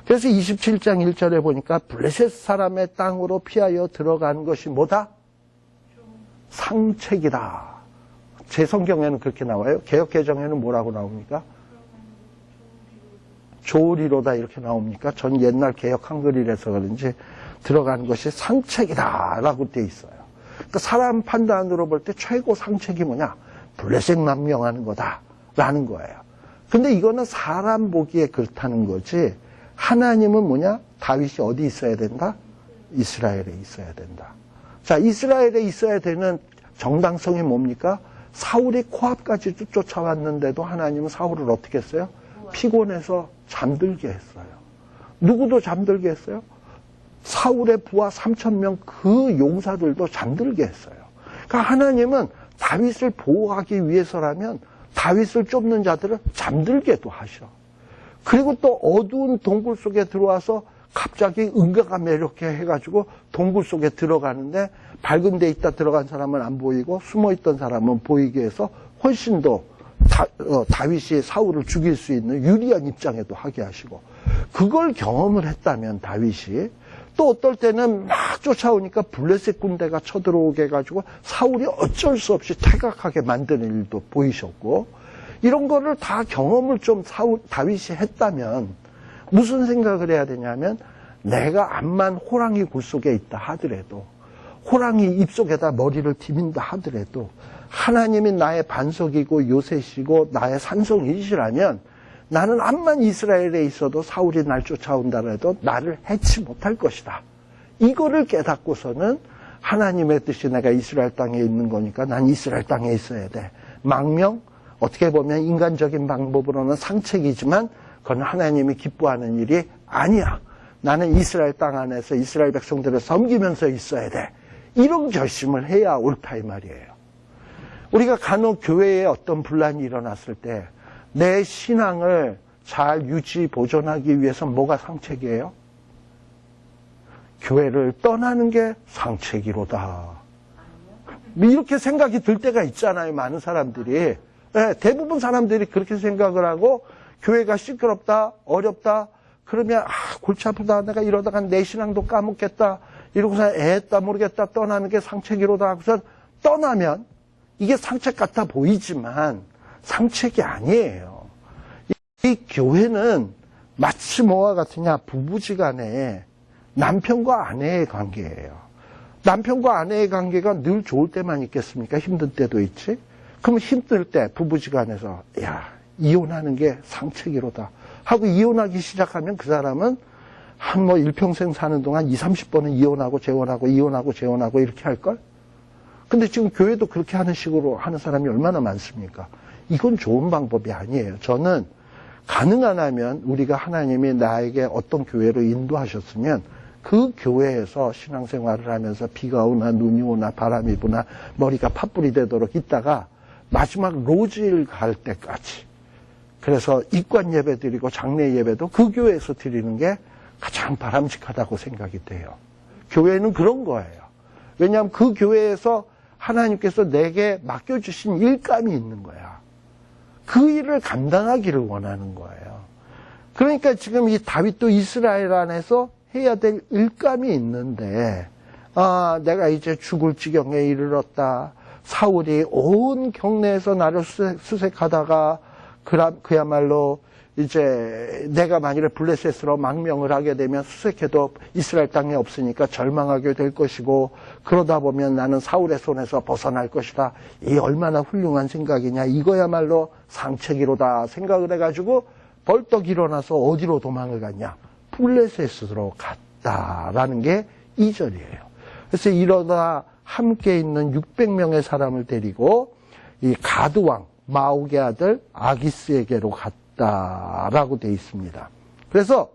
그래서 27장 1절에 보니까 블레셋 사람의 땅으로 피하여 들어간 것이 뭐다? 상책이다. 제 성경에는 그렇게 나와요. 개역개정에는 뭐라고 나옵니까? 조리로다 이렇게 나옵니까? 전 옛날 개역 한글이라서 그런지 들어간 것이 상책이다 라고 돼 있어요. 그러니까 사람 판단으로 볼 때 최고 상책이 뭐냐? 블레셋만 명하는 거다 라는 거예요. 근데 이거는 사람 보기에 그렇다는 거지 하나님은 뭐냐? 다윗이 어디 있어야 된다? 이스라엘에 있어야 된다. 자, 이스라엘에 있어야 되는 정당성이 뭡니까? 사울이 코앞까지 쫓아왔는데도 하나님은 사울을 어떻게 했어요? 피곤해서 잠들게 했어요. 누구도 잠들게 했어요? 사울의 부하 3,000명 그 용사들도 잠들게 했어요. 그러니까 하나님은 다윗을 보호하기 위해서라면 다윗을 쫓는 자들을 잠들게도 하셔. 그리고 또 어두운 동굴 속에 들어와서 갑자기 은가가 매력해 해가지고 동굴 속에 들어가는데 밝은 데 있다 들어간 사람은 안 보이고 숨어있던 사람은 보이게 해서 훨씬 더 다윗이 사울을 죽일 수 있는 유리한 입장에도 하게 하시고 그걸 경험을 했다면 다윗이 또 어떨 때는 막 쫓아오니까 블레셋 군대가 쳐들어오게 해가지고 사울이 어쩔 수 없이 퇴각하게 만드는 일도 보이셨고 이런 거를 다 경험을 좀 다윗이 했다면 무슨 생각을 해야 되냐면 내가 암만 호랑이 굴 속에 있다 하더라도 호랑이 입속에다 머리를 디민다 하더라도 하나님이 나의 반석이고 요새시고 나의 산성이시라면 나는 암만 이스라엘에 있어도 사울이 날 쫓아온다 해도 나를 해치 못할 것이다. 이거를 깨닫고서는 하나님의 뜻이 내가 이스라엘 땅에 있는 거니까 난 이스라엘 땅에 있어야 돼. 망명? 어떻게 보면 인간적인 방법으로는 상책이지만 그건 하나님이 기뻐하는 일이 아니야. 나는 이스라엘 땅 안에서 이스라엘 백성들을 섬기면서 있어야 돼. 이런 결심을 해야 옳다 이 말이에요. 우리가 간혹 교회에 어떤 분란이 일어났을 때 내 신앙을 잘 유지 보존하기 위해서 뭐가 상책이에요? 교회를 떠나는 게 상책이로다. 이렇게 생각이 들 때가 있잖아요. 많은 사람들이. 네, 대부분 사람들이 그렇게 생각을 하고 교회가 시끄럽다, 어렵다. 그러면 골치 아프다. 내가 이러다가 내 신앙도 까먹겠다. 이러고서 애했다 모르겠다 떠나는 게 상책이로다 하고서 떠나면 이게 상책 같아 보이지만 상책이 아니에요. 이 교회는 마치 뭐와 같으냐 부부지간에 남편과 아내의 관계예요. 남편과 아내의 관계가 늘 좋을 때만 있겠습니까? 힘든 때도 있지. 그럼 힘들 때 부부지간에서 야 이혼하는 게 상책이로다 하고 이혼하기 시작하면 그 사람은 한 일평생 사는 동안 20-30번은 이혼하고 재혼하고 이혼하고 재혼하고 이렇게 할걸? 근데 지금 교회도 그렇게 하는 식으로 하는 사람이 얼마나 많습니까? 이건 좋은 방법이 아니에요. 저는 가능한 하면 우리가 하나님이 나에게 어떤 교회로 인도하셨으면 그 교회에서 신앙생활을 하면서 비가 오나 눈이 오나 바람이 부나 머리가 팥불이 되도록 있다가 마지막 로즈일 갈 때까지 그래서 입관 예배 드리고 장례 예배도 그 교회에서 드리는 게 가장 바람직하다고 생각이 돼요. 교회는 그런 거예요. 왜냐하면 그 교회에서 하나님께서 내게 맡겨주신 일감이 있는 거야. 그 일을 감당하기를 원하는 거예요. 그러니까 지금 이 다윗도 이스라엘 안에서 해야 될 일감이 있는데 내가 이제 죽을 지경에 이르렀다. 사울이 온 경내에서 나를 수색하다가 그야말로 이제 내가 만일에 블레셋으로 망명을 하게 되면 수색해도 이스라엘 땅에 없으니까 절망하게 될 것이고, 그러다 보면 나는 사울의 손에서 벗어날 것이다. 이 얼마나 훌륭한 생각이냐. 이거야말로 상책이로다 생각을 해가지고 벌떡 일어나서 어디로 도망을 갔냐. 블레셋으로 갔다라는 게 2절이에요. 그래서 이러다 함께 있는 600명의 사람을 데리고 이 가드왕 마옥의 아들 아기스에게로 갔다라고 되어 있습니다. 그래서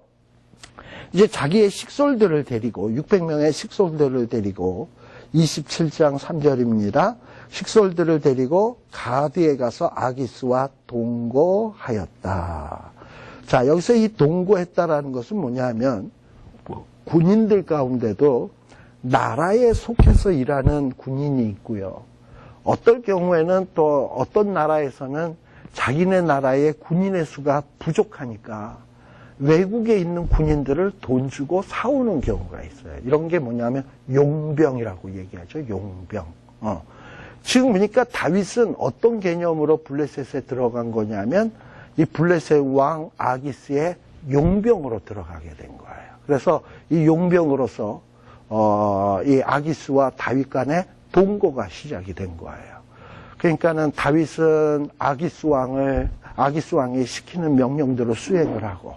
이제 자기의 식솔들을 데리고 600명의 식솔들을 데리고 27장 3절입니다. 식솔들을 데리고 가드에 가서 아기스와 동거하였다. 자, 여기서 이 동거했다라는 것은 뭐냐면 군인들 가운데도 나라에 속해서 일하는 군인이 있고요. 어떨 경우에는 또 어떤 나라에서는 자기네 나라의 군인의 수가 부족하니까 외국에 있는 군인들을 돈 주고 사오는 경우가 있어요. 이런 게 뭐냐면 용병이라고 얘기하죠. 용병. 지금 보니까 다윗은 어떤 개념으로 블레셋에 들어간 거냐면 이 블레셋 왕 아기스의 용병으로 들어가게 된 거예요. 그래서 이 용병으로서 이 아기스와 다윗 간의 동거가 시작이 된 거예요. 그러니까는 다윗은 아기스 왕이 시키는 명령대로 수행을 하고,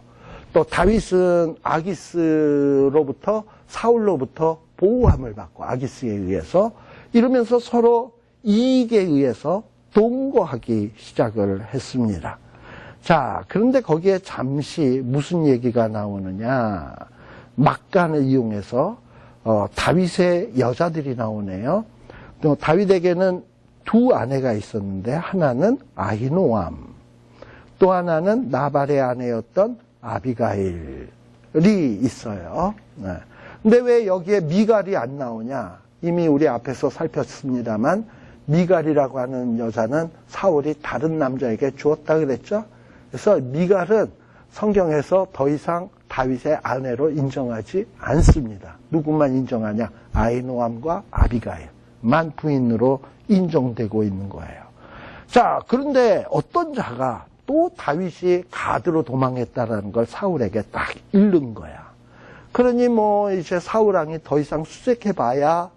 또 다윗은 아기스로부터 사울로부터 보호함을 받고 아기스에 의해서 이러면서 서로 이익에 의해서 동거하기 시작을 했습니다. 자, 그런데 거기에 잠시 무슨 얘기가 나오느냐. 막간을 이용해서 다윗의 여자들이 나오네요. 또 다윗에게는 두 아내가 있었는데 하나는 아히노암, 또 하나는 나발의 아내였던 아비가일이 있어요. 네. 근데 왜 여기에 미갈이 안 나오냐? 이미 우리 앞에서 살폈습니다만 미갈이라고 하는 여자는 사울이 다른 남자에게 주었다 그랬죠. 그래서 미갈은 성경에서 더 이상 다윗의 아내로 인정하지 않습니다. 누구만 인정하냐? 아히노암과 아비가일만 부인으로 인정되고 있는 거예요. 자, 그런데 어떤 자가 또 다윗이 가드로 도망했다라는 걸 사울에게 딱 읽는 거야. 그러니 뭐 이제 사울 왕이 더 이상 수색해봐야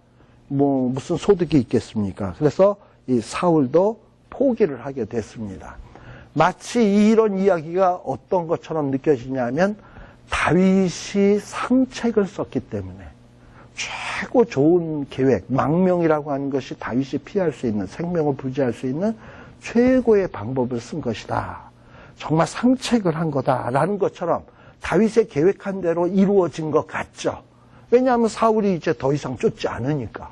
뭐 무슨 소득이 있겠습니까? 그래서 이 사울도 포기를 하게 됐습니다. 마치 이런 이야기가 어떤 것처럼 느껴지냐면 다윗이 상책을 썼기 때문에 최고 좋은 계획, 망명이라고 하는 것이 다윗이 피할 수 있는, 생명을 부지할 수 있는 최고의 방법을 쓴 것이다. 정말 상책을 한 거다라는 것처럼 다윗의 계획한 대로 이루어진 것 같죠. 왜냐하면 사울이 이제 더 이상 쫓지 않으니까.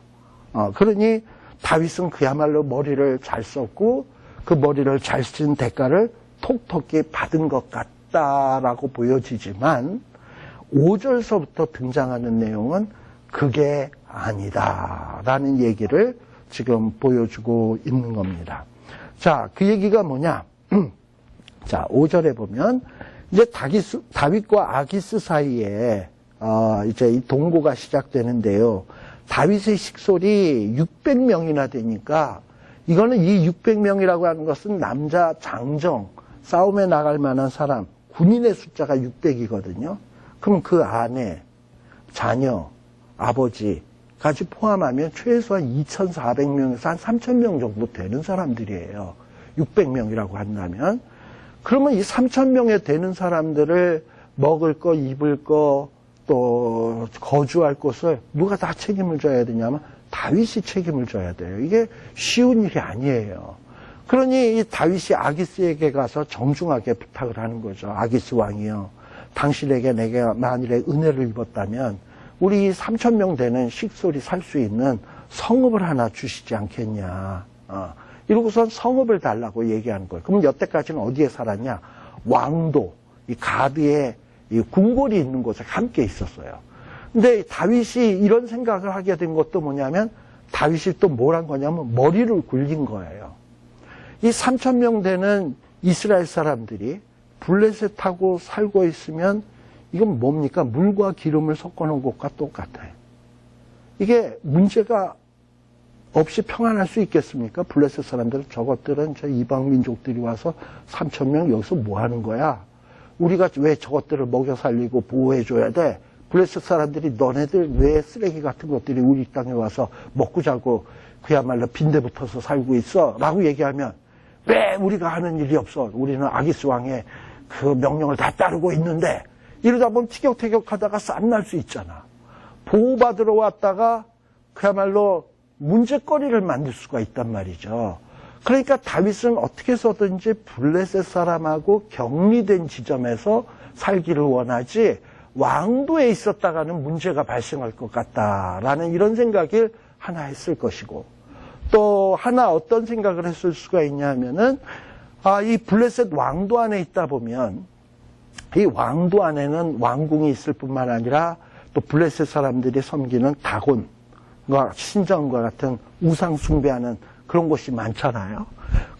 그러니 다윗은 그야말로 머리를 잘 썼고 그 머리를 잘 쓴 대가를 톡톡히 받은 것 같다라고 보여지지만 5절서부터 등장하는 내용은 그게 아니다라는 얘기를 지금 보여주고 있는 겁니다. 자, 그 얘기가 뭐냐? 자, 5절에 보면 이제 다윗과 아기스 사이에 이제 이 동거가 시작되는데요. 다윗의 식솔이 600명이나 되니까 이거는 이 600명이라고 하는 것은 남자 장정, 싸움에 나갈 만한 사람, 군인의 숫자가 600이거든요. 그럼 그 아내, 자녀, 아버지까지 포함하면 최소한 2,400명에서 한 3,000명 정도 되는 사람들이에요. 600명이라고 한다면. 그러면 이 3,000명에 되는 사람들을 먹을 거, 입을 거, 또 거주할 곳을 누가 다 책임을 져야 되냐면 다윗이 책임을 져야 돼요. 이게 쉬운 일이 아니에요. 그러니 이 다윗이 아기스에게 가서 정중하게 부탁을 하는 거죠. 아기스 왕이요. 당신에게 내가 만일에 은혜를 입었다면 우리 3,000명 되는 식솔이 살 수 있는 성읍을 하나 주시지 않겠냐. 이러고선 성읍을 달라고 얘기하는 거예요. 그럼 여태까지는 어디에 살았냐? 왕도, 이 가드에 이 궁궐이 있는 곳에 함께 있었어요. 근데 다윗이 이런 생각을 하게 된 것도 뭐냐면 다윗이 또 뭘 한 거냐면 머리를 굴린 거예요. 이 3,000명 되는 이스라엘 사람들이 블레셋하고 살고 있으면 이건 뭡니까? 물과 기름을 섞어놓은 것과 똑같아요. 이게 문제가 없이 평안할 수 있겠습니까? 블레셋 사람들은 저것들은 저 이방 민족들이 와서 3,000명 여기서 뭐 하는 거야? 우리가 왜 저것들을 먹여 살리고 보호해줘야 돼? 블레셋 사람들이 너네들 왜 쓰레기 같은 것들이 우리 땅에 와서 먹고 자고 그야말로 빈대 붙어서 살고 있어? 라고 얘기하면 왜 우리가 하는 일이 없어? 우리는 아기스 왕의 그 명령을 다 따르고 있는데 이러다 보면 티격태격 하다가 쌈날 수 있잖아. 보호받으러 왔다가 그야말로 문제거리를 만들 수가 있단 말이죠. 그러니까 다윗은 어떻게 해서든지 블레셋 사람하고 격리된 지점에서 살기를 원하지 왕도에 있었다가는 문제가 발생할 것 같다라는 이런 생각을 하나 했을 것이고, 또 하나 어떤 생각을 했을 수가 있냐면은 이 블레셋 왕도 안에 있다 보면 이 왕도 안에는 왕궁이 있을 뿐만 아니라 또 블레셋 사람들이 섬기는 다곤과 신전과 같은 우상 숭배하는 그런 곳이 많잖아요.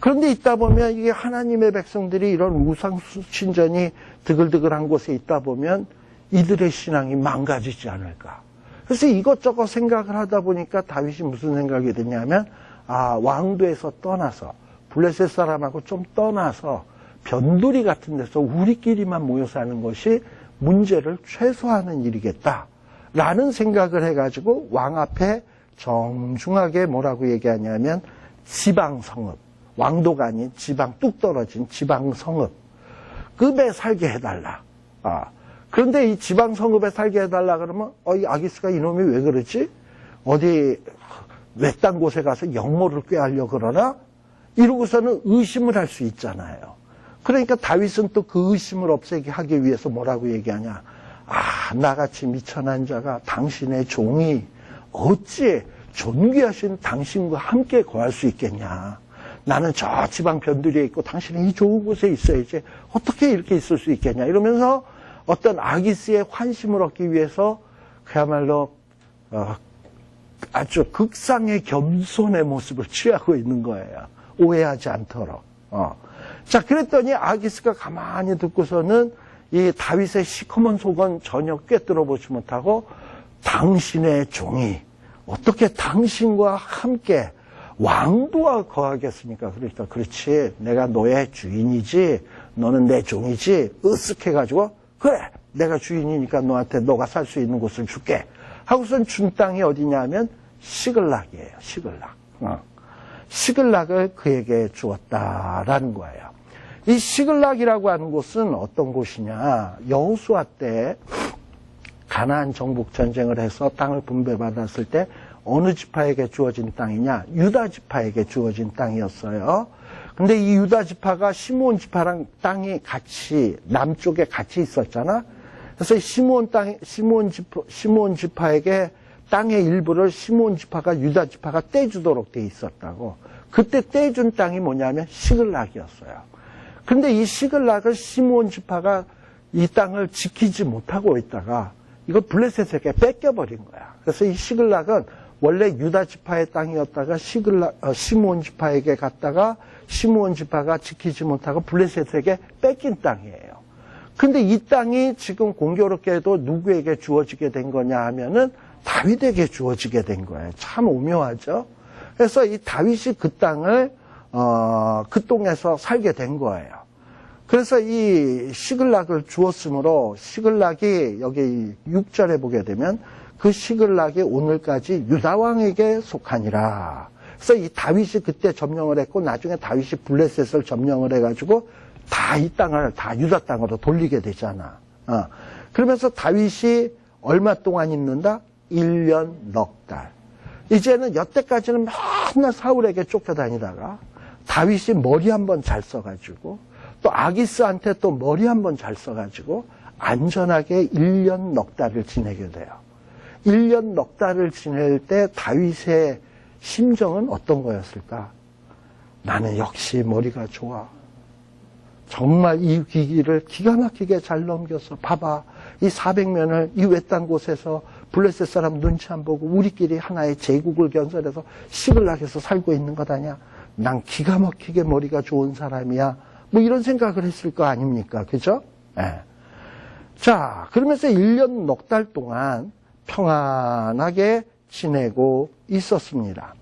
그런데 있다 보면 이게 하나님의 백성들이 이런 우상 신전이 드글드글한 곳에 있다 보면 이들의 신앙이 망가지지 않을까. 그래서 이것저것 생각을 하다 보니까 다윗이 무슨 생각이 드냐면 왕도에서 떠나서 블레셋 사람하고 좀 떠나서 변두리 같은 데서 우리끼리만 모여 사는 것이 문제를 최소화하는 일이겠다라는 생각을 해가지고 왕 앞에 정중하게 뭐라고 얘기하냐면 지방성읍, 왕도가 아닌 지방 뚝 떨어진 지방성읍 급에 살게 해달라. 그런데 이 지방성읍에 살게 해달라 그러면 이 아기스가 이놈이 왜 그러지? 어디 외딴 곳에 가서 역모를 꾀하려고 그러나? 이러고서는 의심을 할 수 있잖아요. 그러니까 다윗은 또 그 의심을 없애게 하기 위해서 뭐라고 얘기하냐? 나같이 미천한 자가 당신의 종이 어찌 존귀하신 당신과 함께 거할 수 있겠냐? 나는 저 지방 변두리에 있고 당신은 이 좋은 곳에 있어야지. 어떻게 이렇게 있을 수 있겠냐? 이러면서 어떤 아기스의 환심을 얻기 위해서 그야말로 아주 극상의 겸손의 모습을 취하고 있는 거예요. 오해하지 않도록. 자, 그랬더니 아기스가 가만히 듣고서는 이 다윗의 시커먼 속은 전혀 꿰뚫어 보지 못하고 당신의 종이 어떻게 당신과 함께 왕도와 거하겠습니까? 그러니까 그렇지, 내가 너의 주인이지 너는 내 종이지. 으쓱해가지고 그래, 내가 주인이니까 너한테 너가 살 수 있는 곳을 줄게 하고선 준 땅이 어디냐 하면 시글락이에요. 시글락. 시글락을 그에게 주었다라는 거예요. 이 시글락이라고 하는 곳은 어떤 곳이냐? 여호수아 때 가나안 정복 전쟁을 해서 땅을 분배받았을 때 어느 지파에게 주어진 땅이냐? 유다 지파에게 주어진 땅이었어요. 근데 이 유다 지파가 시므온 지파랑 땅이 같이 남쪽에 같이 있었잖아. 그래서 시므온 지파에게 땅의 일부를 시므온 지파가 유다 지파가 떼주도록 돼 있었다고. 그때 떼준 땅이 뭐냐면 시글락이었어요. 근데 이 시글락을 시므온 지파가 이 땅을 지키지 못하고 있다가 이걸 블레셋에게 뺏겨버린 거야. 그래서 이 시글락은 원래 유다 지파의 땅이었다가 시므온 지파에게 갔다가 시므온 지파가 지키지 못하고 블레셋에게 뺏긴 땅이에요. 근데 이 땅이 지금 공교롭게도 누구에게 주어지게 된 거냐 하면은 다윗에게 주어지게 된 거예요. 참 오묘하죠. 그래서 이 다윗이 그 땅을 그 땅에서 살게 된 거예요. 그래서 이 시글락을 주었으므로 시글락이 여기 6절에 보게 되면 그 시글락이 오늘까지 유다 왕에게 속하니라. 그래서 이 다윗이 그때 점령을 했고 나중에 다윗이 블레셋을 점령을 해가지고 다 이 땅을 다 유다 땅으로 돌리게 되잖아. 그러면서 다윗이 얼마 동안 있는다? 1년 넉 달. 이제는 여태까지는 맨날 사울에게 쫓겨다니다가 다윗이 머리 한번 잘 써가지고 또 아기스한테 또 머리 한번 잘 써가지고 안전하게 1년 넉 달을 지내게 돼요. 1년 넉 달을 지낼 때 다윗의 심정은 어떤 거였을까? 나는 역시 머리가 좋아. 정말 이 위기를 기가 막히게 잘 넘겨서 봐봐. 이 400면을 이 외딴 곳에서 블레셋 사람 눈치 안 보고 우리끼리 하나의 제국을 건설해서 시글락에서 살고 있는 것 아니야. 난 기가 막히게 머리가 좋은 사람이야. 뭐 이런 생각을 했을 거 아닙니까? 그죠? 네. 자, 그러면서 1년 넉 달 동안 평안하게 지내고 있었습니다.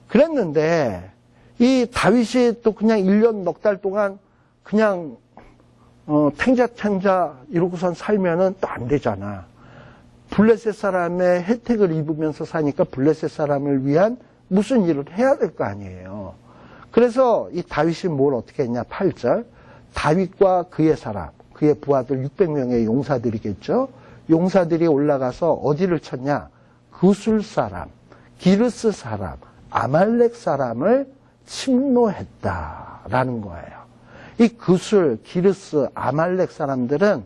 그랬는데 이 다윗이 또 그냥 1년 넉 달 동안 그냥 탱자탱자 이러고선 살면은 또 안 되잖아. 블레셋 사람의 혜택을 입으면서 사니까 블레셋 사람을 위한 무슨 일을 해야 될 거 아니에요. 그래서 이 다윗이 뭘 어떻게 했냐. 8절. 다윗과 그의 사람, 그의 부하들 600명의 용사들이겠죠. 용사들이 올라가서 어디를 쳤냐. 구술 사람, 기르스 사람, 아말렉 사람을 침노했다라는 거예요. 이 구술, 기르스, 아말렉 사람들은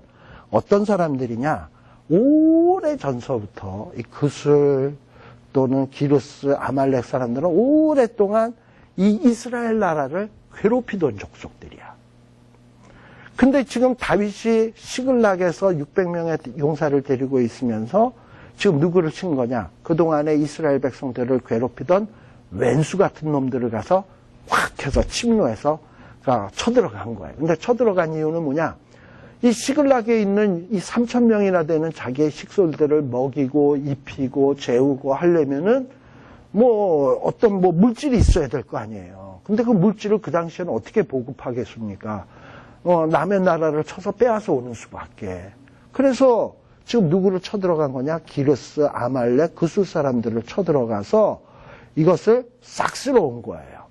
어떤 사람들이냐. 오래 전서부터 이 구술 또는 기르스, 아말렉 사람들은 오랫동안 이 이스라엘 나라를 괴롭히던 족속들이야. 근데 지금 다윗이 시글락에서 600명의 용사를 데리고 있으면서 지금 누구를 친 거냐? 그동안에 이스라엘 백성들을 괴롭히던 왼수 같은 놈들을 가서 확 해서 침노해서 쳐들어간 거예요. 근데 쳐들어간 이유는 뭐냐? 이 시글락에 있는 이 3,000명이나 되는 자기의 식솔들을 먹이고 입히고 재우고 하려면은 어떤 물질이 있어야 될 거 아니에요. 근데 그 물질을 그 당시에는 어떻게 보급하겠습니까? 남의 나라를 쳐서 빼앗아 오는 수밖에. 그래서 지금 누구를 쳐들어간 거냐? 기르스, 아말렉, 그술 사람들을 쳐들어가서 이것을 싹 쓸어온 거예요.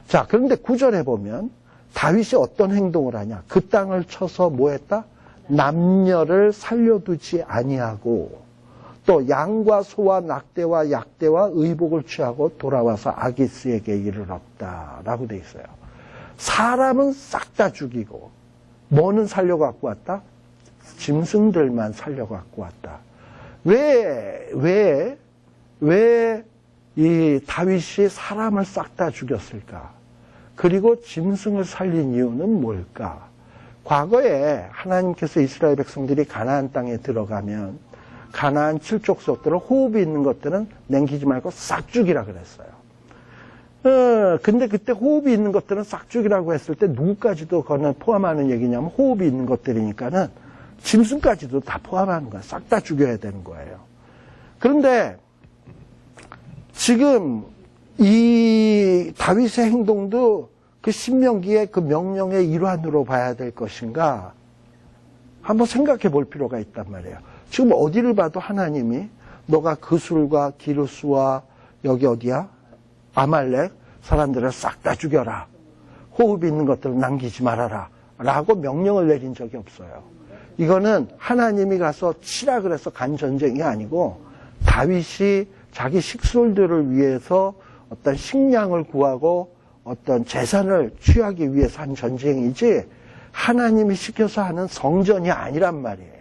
자, 그런데 9절에 보면 다윗이 어떤 행동을 하냐? 그 땅을 쳐서 뭐 했다? 남녀를 살려두지 아니하고 또 양과 소와 낙대와 약대와 의복을 취하고 돌아와서 아기스에게 이르렀다라고 돼 있어요. 사람은 싹 다 죽이고 뭐는 살려갖고 왔다? 짐승들만 살려갖고 왔다. 왜 이 다윗이 사람을 싹 다 죽였을까? 그리고 짐승을 살린 이유는 뭘까? 과거에 하나님께서 이스라엘 백성들이 가나안 땅에 들어가면 가나안 7족속들은 호흡이 있는 것들은 남기지 말고 싹 죽이라 그랬어요. 근데 그때 호흡이 있는 것들은 싹 죽이라고 했을 때 누구까지도 그거는 포함하는 얘기냐면 호흡이 있는 것들이니까는 짐승까지도 다 포함하는 거야. 싹 다 죽여야 되는 거예요. 그런데 지금 이 다윗의 행동도 그 신명기의 그 명령의 일환으로 봐야 될 것인가 한번 생각해 볼 필요가 있단 말이에요. 지금 어디를 봐도 하나님이 너가 그술과 기르스와 여기 어디야? 아말렉 사람들을 싹 다 죽여라. 호흡이 있는 것들을 남기지 말아라. 라고 명령을 내린 적이 없어요. 이거는 하나님이 가서 치라 그래서 간 전쟁이 아니고 다윗이 자기 식솔들을 위해서 어떤 식량을 구하고 어떤 재산을 취하기 위해서 한 전쟁이지 하나님이 시켜서 하는 성전이 아니란 말이에요.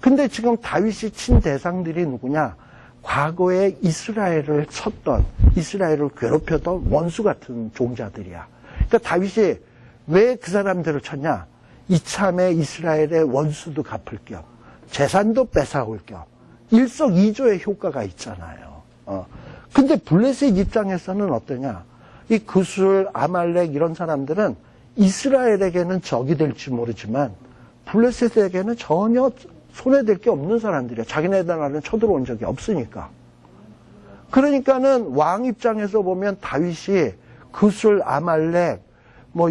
근데 지금 다윗이 친 대상들이 누구냐? 과거에 이스라엘을 쳤던, 이스라엘을 괴롭혔던 원수 같은 종자들이야. 그러니까 다윗이 왜 그 사람들을 쳤냐? 이참에 이스라엘의 원수도 갚을 겸, 재산도 뺏어올 겸, 일석이조의 효과가 있잖아요. 근데 블레셋 입장에서는 어떠냐? 이 그술, 아말렉 이런 사람들은 이스라엘에게는 적이 될지 모르지만 블레셋에게는 전혀 손해될 게 없는 사람들이야. 자기네 나라는 쳐들어온 적이 없으니까. 그러니까는 왕 입장에서 보면 다윗이 그술, 아말렉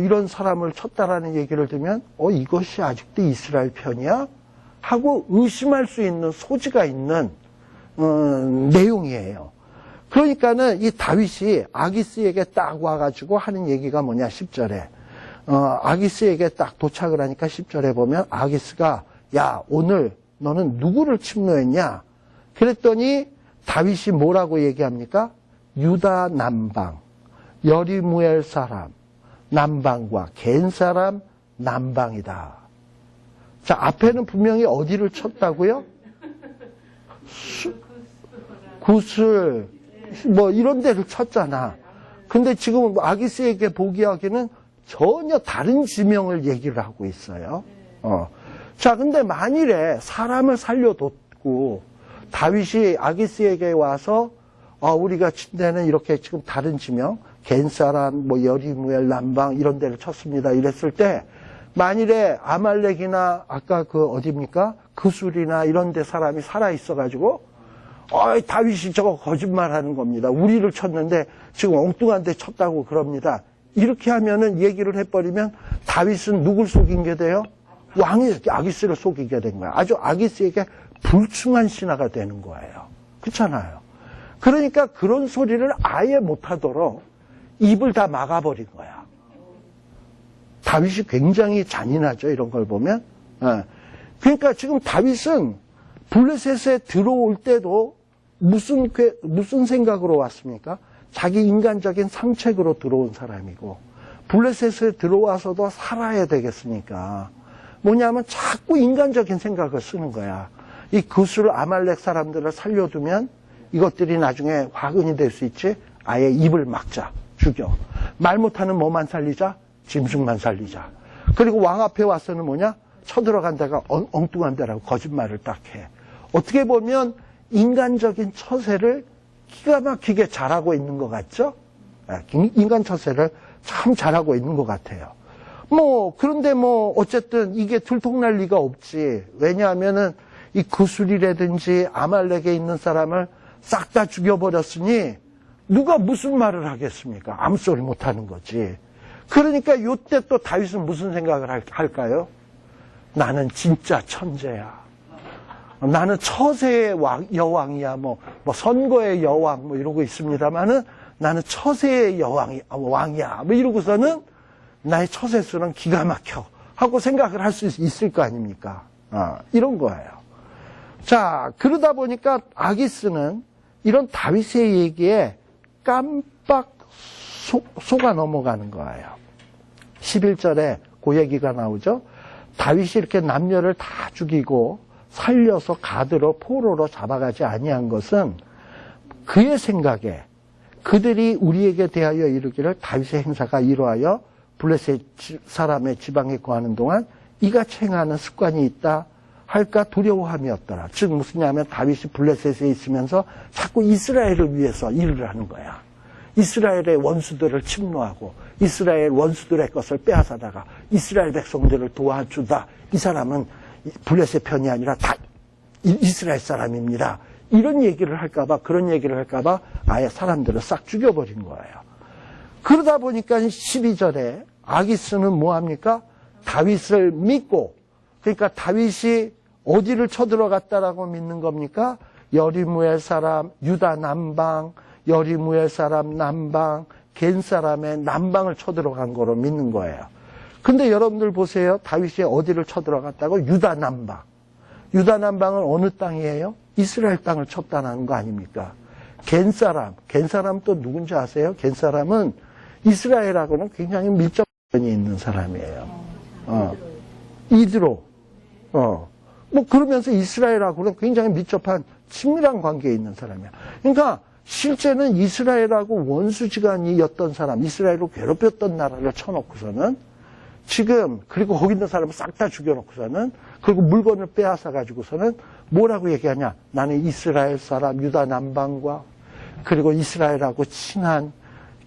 이런 사람을 쳤다라는 얘기를 들으면 이것이 아직도 이스라엘 편이야? 하고 의심할 수 있는 소지가 있는 내용이에요. 그러니까는 이 다윗이 아기스에게 딱 와가지고 하는 얘기가 뭐냐 10절에 아기스에게 딱 도착을 하니까 10절에 보면 아기스가 야 오늘 너는 누구를 침노했냐? 그랬더니 다윗이 뭐라고 얘기합니까? 유다 남방, 여리무엘 사람 남방과 겐 사람 남방이다. 자, 앞에는 분명히 어디를 쳤다고요? 구슬, 이런 데를 쳤잖아. 근데 지금 아기스에게 보기하기는 전혀 다른 지명을 얘기를 하고 있어요. 자, 근데 만일에 사람을 살려뒀고 다윗이 아기스에게 와서 우리가 친 데는 이렇게 지금 다른 지명, 겐사람, 여리무엘 남방 이런 데를 쳤습니다. 이랬을 때 만일에 아말렉이나 아까 그 어디입니까? 그술이나 이런 데 사람이 살아있어가지고 다윗이 저거 거짓말하는 겁니다. 우리를 쳤는데 지금 엉뚱한 데 쳤다고 그럽니다. 이렇게 하면은 얘기를 해버리면 다윗은 누굴 속인 게 돼요? 왕이 아기스를 속이게 된 거야. 아주 아기스에게 불충한 신하가 되는 거예요. 그렇잖아요. 그러니까 그런 소리를 아예 못하도록 입을 다 막아버린 거야. 다윗이 굉장히 잔인하죠. 이런 걸 보면. 그러니까 지금 다윗은 블레셋에 들어올 때도 무슨 생각으로 왔습니까? 자기 인간적인 상책으로 들어온 사람이고, 블레셋에 들어와서도 살아야 되겠으니까 뭐냐면 자꾸 인간적인 생각을 쓰는 거야. 이 구슬 아말렉 사람들을 살려두면 이것들이 나중에 화근이 될 수 있지. 아예 입을 막자. 죽여. 말 못하는 뭐만 살리자? 짐승만 살리자. 그리고 왕 앞에 와서는 뭐냐? 쳐들어간 데가 엉뚱한 데라고 거짓말을 딱 해. 어떻게 보면 인간적인 처세를 기가 막히게 잘하고 있는 것 같죠? 인간 처세를 참 잘하고 있는 것 같아요. 그런데 어쨌든 이게 들통날 리가 없지. 왜냐하면은 이 구슬이라든지 아말렉에 있는 사람을 싹 다 죽여버렸으니 누가 무슨 말을 하겠습니까? 아무 소리 못 하는 거지. 그러니까 이때 또 다윗은 무슨 생각을 할까요? 나는 진짜 천재야. 나는 처세의 여왕이야. 선거의 여왕 이러고 있습니다만은 나는 처세의 왕이야. 이러고서는 나의 처세술은 기가 막혀 하고 생각을 할 수 있을 거 아닙니까? 이런 거예요. 자, 그러다 보니까 아기스는 이런 다윗의 얘기에 깜빡 속아 넘어가는 거예요. 11절에 그 얘기가 나오죠. 다윗이 이렇게 남녀를 다 죽이고 살려서 가드로 포로로 잡아가지 아니한 것은 그의 생각에 그들이 우리에게 대하여 이르기를 다윗의 행사가 이러하여 블레셋 사람의 지방에 거하는 동안 이같이 행하는 습관이 있다 할까 두려워함이었더라. 즉 무슨냐면 다윗이 블레셋에 있으면서 자꾸 이스라엘을 위해서 일을 하는 거야. 이스라엘의 원수들을 침노하고 이스라엘 원수들의 것을 빼앗아다가 이스라엘 백성들을 도와주다. 이 사람은 블레셋 편이 아니라 다 이스라엘 사람입니다. 이런 얘기를 할까봐, 그런 얘기를 할까봐 아예 사람들을 싹 죽여버린 거예요. 그러다 보니까 12절에 아기스는 뭐합니까? 다윗을 믿고, 그러니까 다윗이 어디를 쳐들어갔다라고 믿는 겁니까? 여리무엘 사람 유다 남방, 여리무엘 사람 남방, 겐 사람의 남방을 쳐들어간 거로 믿는 거예요. 근데 여러분들 보세요. 다윗이 어디를 쳐들어갔다고? 유다 남방. 유다 남방은 어느 땅이에요? 이스라엘 땅을 쳤다는 거 아닙니까? 겐 사람 또 누군지 아세요? 겐 사람은 이스라엘하고는 굉장히 밀접성이 있는 사람이에요. 이드로. 그러면서 이스라엘하고는 굉장히 밀접한 친밀한 관계에 있는 사람이야. 그러니까 실제는 이스라엘하고 원수지간이었던 사람, 이스라엘을 괴롭혔던 나라를 쳐놓고서는 지금, 그리고 거기 있는 사람을 싹 다 죽여놓고서는, 그리고 물건을 빼앗아 가지고서는 뭐라고 얘기하냐? 나는 이스라엘 사람, 유다 남방과, 그리고 이스라엘하고 친한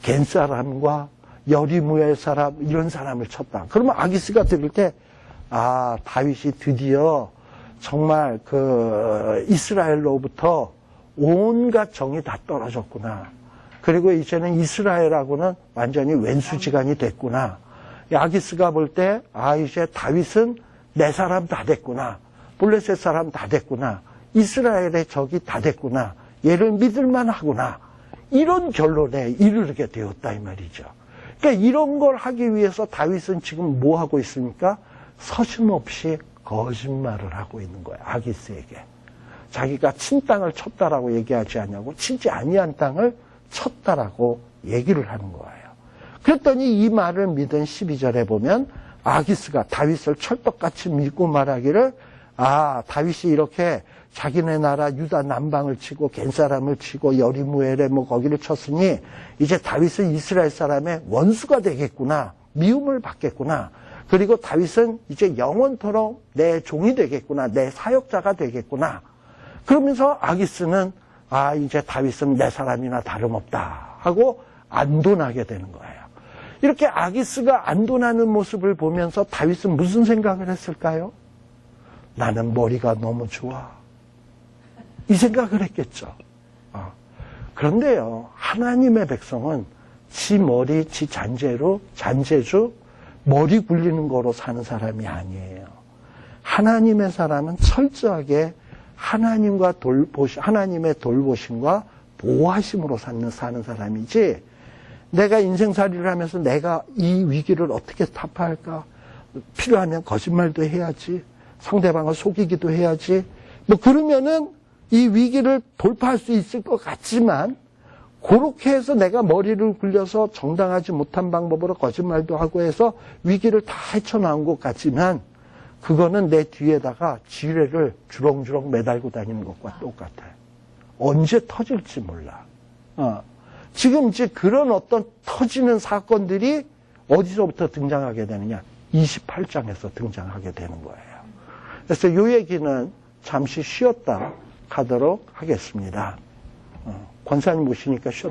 겐 사람과 여리무엘 사람, 이런 사람을 쳤다. 그러면 아기스가 들을 때, 다윗이 드디어 정말 이스라엘로부터 온갖 정이 다 떨어졌구나. 그리고 이제는 이스라엘하고는 완전히 왼수지간이 됐구나. 아기스가 볼 때, 이제 다윗은 내 사람 다 됐구나. 블레셋 사람 다 됐구나. 이스라엘의 적이 다 됐구나. 얘를 믿을만 하구나. 이런 결론에 이르게 되었다, 이 말이죠. 그러니까 이런 걸 하기 위해서 다윗은 지금 뭐 하고 있습니까? 서슴없이 거짓말을 하고 있는 거예요, 아기스에게. 자기가 친 땅을 쳤다라고 얘기하지 않냐고, 치지 아니한 땅을 쳤다라고 얘기를 하는 거예요. 그랬더니 이 말을 믿은 12절에 보면 아기스가 다윗을 철떡같이 믿고 말하기를, 다윗이 이렇게 자기네 나라 유다 남방을 치고 겐 사람을 치고 여리무엘에 거기를 쳤으니 이제 다윗은 이스라엘 사람의 원수가 되겠구나. 미움을 받겠구나. 그리고 다윗은 이제 영원토록 내 종이 되겠구나. 내 사역자가 되겠구나. 그러면서 아기스는 이제 다윗은 내 사람이나 다름없다 하고 안도나게 되는 거예요. 이렇게 아기스가 안도나는 모습을 보면서 다윗은 무슨 생각을 했을까요? 나는 머리가 너무 좋아. 이 생각을 했겠죠. 그런데요, 하나님의 백성은 지 머리, 지 잔재주, 머리 굴리는 거로 사는 사람이 아니에요. 하나님의 사람은 철저하게 하나님의 돌보심과 보호하심으로 사는 사람이지, 내가 인생살이를 하면서 내가 이 위기를 어떻게 타파할까? 필요하면 거짓말도 해야지. 상대방을 속이기도 해야지. 뭐 그러면은 이 위기를 돌파할 수 있을 것 같지만, 그렇게 해서 내가 머리를 굴려서 정당하지 못한 방법으로 거짓말도 하고 해서 위기를 다 헤쳐나온 것 같지만, 그거는 내 뒤에다가 지뢰를 주렁주렁 매달고 다니는 것과 똑같아요. 언제 터질지 몰라. 지금 이제 그런 어떤 터지는 사건들이 어디서부터 등장하게 되느냐? 28장에서 등장하게 되는 거예요. 그래서 이 얘기는 잠시 쉬었다 가도록 하겠습니다. 권사님 모시니까 쉬었다.